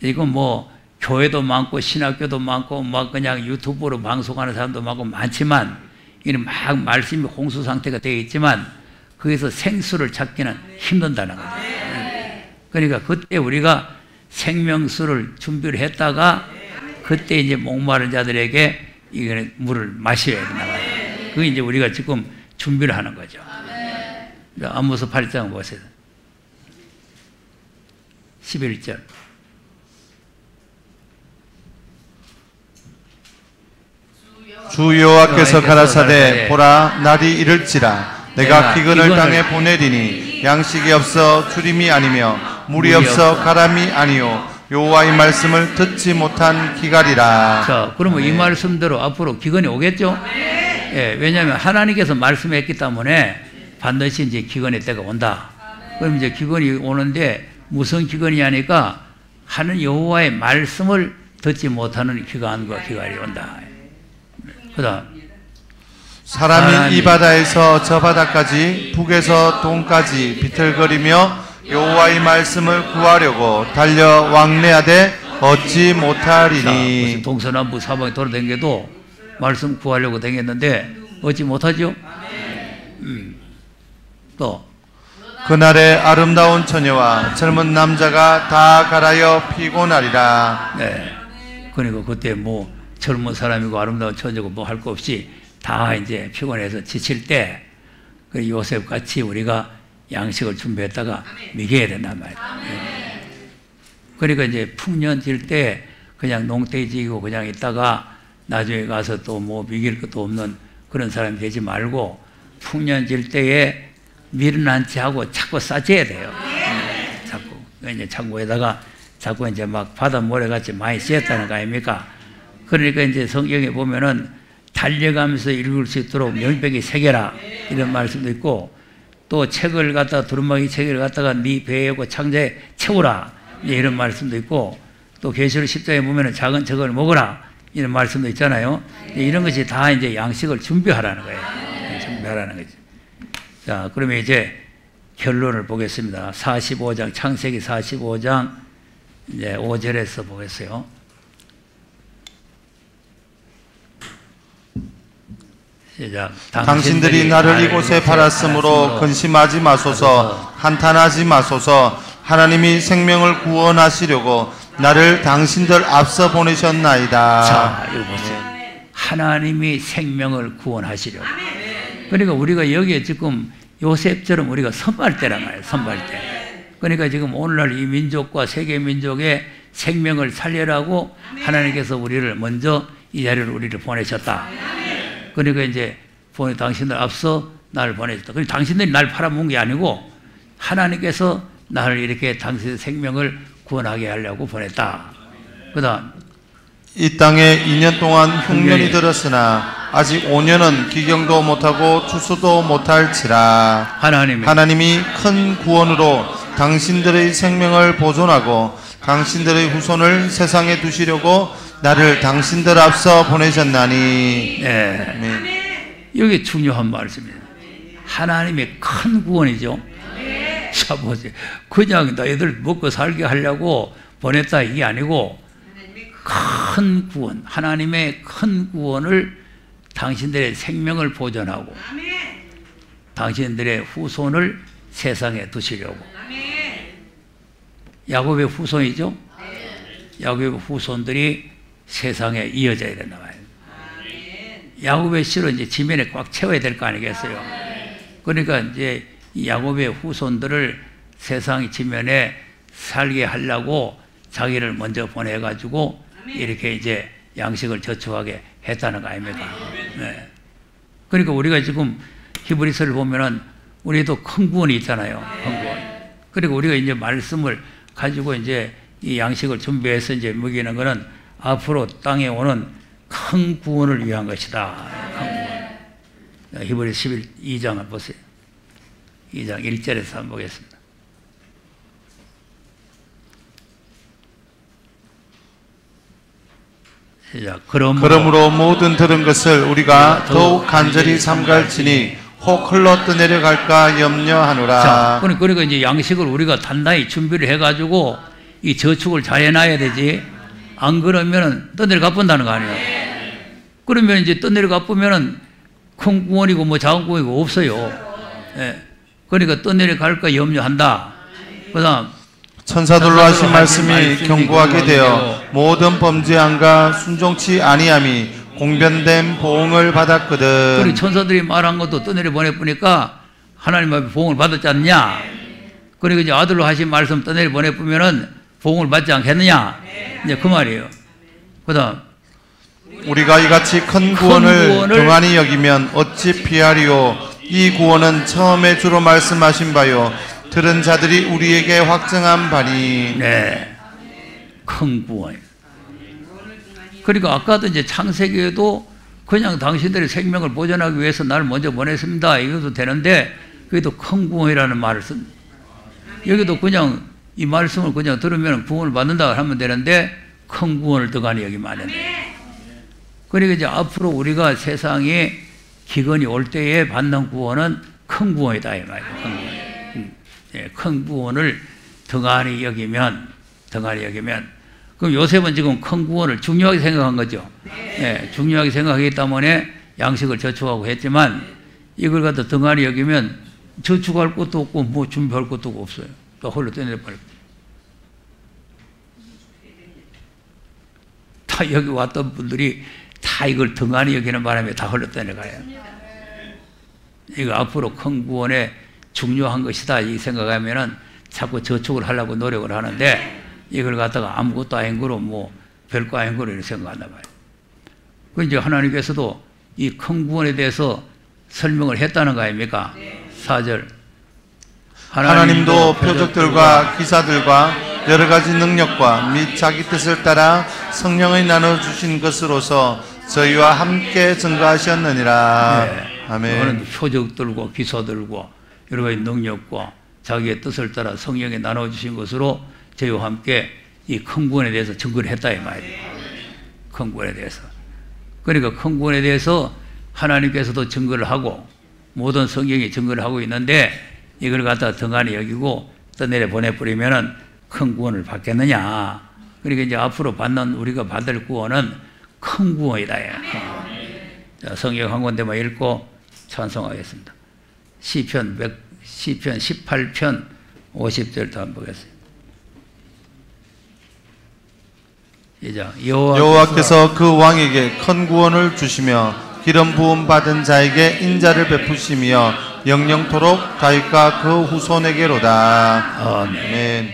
이건 뭐 교회도 많고 신학교도 많고 막 그냥 유튜브로 방송하는 사람도 많고 많지만 이는 막 말씀이 홍수 상태가 되어 있지만 거기서 생수를 찾기는 힘든다는 거죠. 그러니까 그때 우리가 생명수를 준비를 했다가 그때 이제 목마른 자들에게 이거는 물을 마셔야 된다. 그게 이제 우리가 지금 준비를 하는 거죠. 아모스 8장 보세요. 11절. 주 여호와께서 가라사대 보라 날이 이를지라 내가 기근을 땅에 보내리니 양식이 없어 주림이 아니며 물이 없어 가람이 아니요 여호와의 말씀을 듣지 못한 기갈이라. 자, 그러면 이 말씀대로 앞으로 기근이 오겠죠? 왜냐하면 하나님께서 말씀했기 때문에 반드시 이제 기근의 때가 온다. 그럼 이제 기근이 오는데 무슨 기근이냐니까 하는 여호와의 말씀을 듣지 못하는 기간과 기갈이 온다. 그다음 사람이 이 바다에서 저 바다까지 북에서 동까지 비틀거리며 여호와의 말씀을 구하려고 달려 왕래하되 얻지 자, 못하리니. 무슨 동서남북 사방에 돌아다녀도 말씀 구하려고 다녔는데 얻지 못하죠. 또 그날에 아름다운 처녀와 젊은 남자가 다 갈아여 피곤하리라. 네. 그러니까 그때 뭐 젊은 사람이고 아름다운 처녀고 뭐 할 거 없이 다 이제 피곤해서 지칠 때 그 요셉 같이 우리가 양식을 준비했다가 먹여야 된단 말이에요. 그러니까 이제 풍년질 때 그냥 농떼 지고 그냥 있다가 나중에 가서 또 뭐 먹일 것도 없는 그런 사람이 되지 말고 풍년질 때에 밀은 채 하고 자꾸 싸줘야 돼요. 자꾸 이제 창고에다가 자꾸 이제 막 바닷모래 같이 많이 씌었다는 거 아닙니까? 그러니까 이제 성경에 보면은 달려가면서 읽을 수 있도록 명백히 새겨라 이런 말씀도 있고 또 책을 갖다가 두루마기 책을 갖다가 네 배에고 창자에 채우라 이런 말씀도 있고 또 계시록 10장에 보면은 작은 책을 먹어라 이런 말씀도 있잖아요. 이런 것이 다 이제 양식을 준비하라는 거예요. 준비하라는 거죠. 자, 그러면 이제 결론을 보겠습니다. 45장, 창세기 45장 이제 5절에서 보겠어요. 시작. 당신들이 나를 이곳에 팔았으므로 근심하지 마소서, 한탄하지 마소서. 하나님이 생명을 구원하시려고 나를 당신들 앞서 보내셨나이다. 자, 이거 보세요. 하나님이 생명을 구원하시려고. 그러니까 우리가 여기에 지금 요셉처럼 우리가 선발대란 말이에요. 선발대. 그러니까 지금 오늘날 이 민족과 세계 민족의 생명을 살려라고 하나님께서 우리를 먼저 이 자리로 우리를 보내셨다. 그러니까 이제 당신들 앞서 나를 보내셨다. 그리고 당신들이 날 팔아먹은 게 아니고 하나님께서 나를 이렇게 당신의 생명을 구원하게 하려고 보냈다. 그 다음 이 땅에 2년 동안 흉년이 들었으나 아직 5년은 기경도 못하고 추수도 못할지라. 하나님이 큰 구원으로 당신들의 생명을 보존하고 당신들의 후손을 세상에 두시려고 나를 당신들 앞서 보내셨나니. 네. 여기 중요한 말씀입니다. 하나님의 큰 구원이죠. 자, 보세요. 그냥 너희들 먹고 살게 하려고 보냈다 이게 아니고 큰 구원, 하나님의 큰 구원을 당신들의 생명을 보존하고 당신들의 후손을 세상에 두시려고. 야곱의 후손이죠. 야곱의 후손들이 세상에 이어져야 된다 말이에요. 야곱의 씨로 이제 지면에 꽉 채워야 될 거 아니겠어요. 그러니까 이제 야곱의 후손들을 세상 지면에 살게 하려고 자기를 먼저 보내가지고 이렇게 이제 양식을 저축하게 했다는 거 아닙니까? 네. 그러니까 우리가 지금 히브리서를 보면은 우리도 큰 구원이 있잖아요. 큰 구원. 그리고 우리가 이제 말씀을 가지고 이제 이 양식을 준비해서 이제 먹이는 거는 앞으로 땅에 오는 큰 구원을 위한 것이다. 큰 구원. 히브리서 12장을 보세요. 2장 1절에서 한번 보겠습니다. 시작. 그러므로 모든 들은 것을 우리가 더욱 간절히 삼갈지니 혹 흘러 떠내려갈까 염려하노라. 자, 그러니까 이제 양식을 우리가 단단히 준비를 해가지고 이 저축을 잘 해놔야 되지. 안 그러면은 떠내려가 본다는 거 아니에요. 그러면 이제 떠내려가 보면은 큰 구원이고 뭐 작은 구원이고 없어요. 예. 그러니까 떠내려갈까 염려한다. 그 다음 천사들로 하신 말씀이 경고하게 되어 모든 범죄함과 순종치 아니함이 공변된 보응을 받았거든. 그리고 천사들이 말한 것도 떠내려 보내보니까 하나님 앞에 보응을 받았지 않냐. 그리고 이제 아들로 하신 말씀 떠내려 보내보면은 보응을 받지 않겠느냐. 이제 그 말이에요. 그 다음 우리가 이같이 큰 구원을 등한히 여기면 어찌 피하리요. 이 구원은 처음에 주로 말씀하신 바요 들은 자들이 우리에게 확증한 바니. 네, 큰 구원. 그러니까 아까도 이제 창세기에도 그냥 당신들의 생명을 보존하기 위해서 나를 먼저 보냈습니다 이것도 되는데 그래도 큰 구원이라는 말을 쓴. 여기도 그냥 이 말씀을 그냥 들으면 구원을 받는다 하면 되는데 큰 구원을 더 간이 여기면 안 된다. 그러니까 이제 앞으로 우리가 세상에 기근이 올 때에 받는 구원은 큰 구원이다 이 말이에요. 큰 구원. 예, 큰 구원을 등한히 여기면 그럼 요셉은 지금 큰 구원을 중요하게 생각한 거죠. 예, 중요하게 생각하기 때문에 양식을 저축하고 했지만 이걸 갖다 등한히 여기면 저축할 것도 없고 뭐 준비할 것도 없어요. 또 홀로 떠내버리고. 다 여기 왔던 분들이 다 이걸 등한히 여기는 바람에 다 홀로 떠내가요. 이거 앞으로 큰 구원에 중요한 것이다 이 생각하면은 자꾸 저축을 하려고 노력을 하는데 이걸 갖다가 아무것도 아닌 거로 뭐 별거 아닌 거로 이렇게 생각한단 말이에요. 그 이제 하나님께서도 이 큰 구원에 대해서 설명을 했다는 거 아닙니까? 4절. 하나님도 표적들과 기사들과 여러 가지 능력과 및 자기 뜻을 따라 성령을 나눠주신 것으로서 저희와 함께 증거하셨느니라. 네. 아멘. 그런 표적들과 기사들과 여러 가지 능력과 자기의 뜻을 따라 성령에 나눠주신 것으로 저희와 함께 이 큰 구원에 대해서 증거를 했다 이 말이에요. 큰 구원에 대해서. 그러니까 큰 구원에 대해서 하나님께서도 증거를 하고 모든 성경이 증거를 하고 있는데 이걸 갖다 등한히 여기고 떠내려 보내버리면은 큰 구원을 받겠느냐. 그러니까 이제 앞으로 받는 우리가 받을 구원은 큰 구원이다. 자, 성경 한 군데만 읽고 찬송하겠습니다. 시편 18편 50절도 한번 보겠습니다. 시작. 여호와께서 그 왕에게 큰 구원을 주시며 기름 부음 받은 자에게 인자를 베푸시며 영영토록 다윗과 그 후손에게로다. 아멘.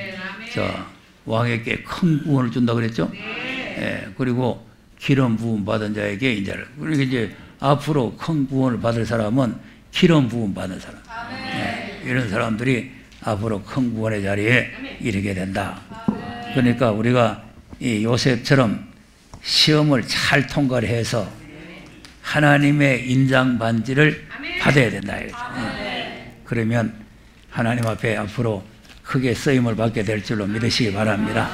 자, 왕에게 큰 구원을 준다 그랬죠? 예, 그리고 기름 부음 받은 자에게 인자를. 그러니까 이제 앞으로 큰 구원을 받을 사람은 기름 부음 받은 사람. 예, 이런 사람들이 앞으로 큰 구원의 자리에 이르게 된다. 그러니까 우리가 이 요셉처럼 시험을 잘 통과를 해서 하나님의 인장 반지를 받아야 된다. 그러면 하나님 앞에 앞으로 크게 쓰임을 받게 될 줄로 믿으시기 바랍니다.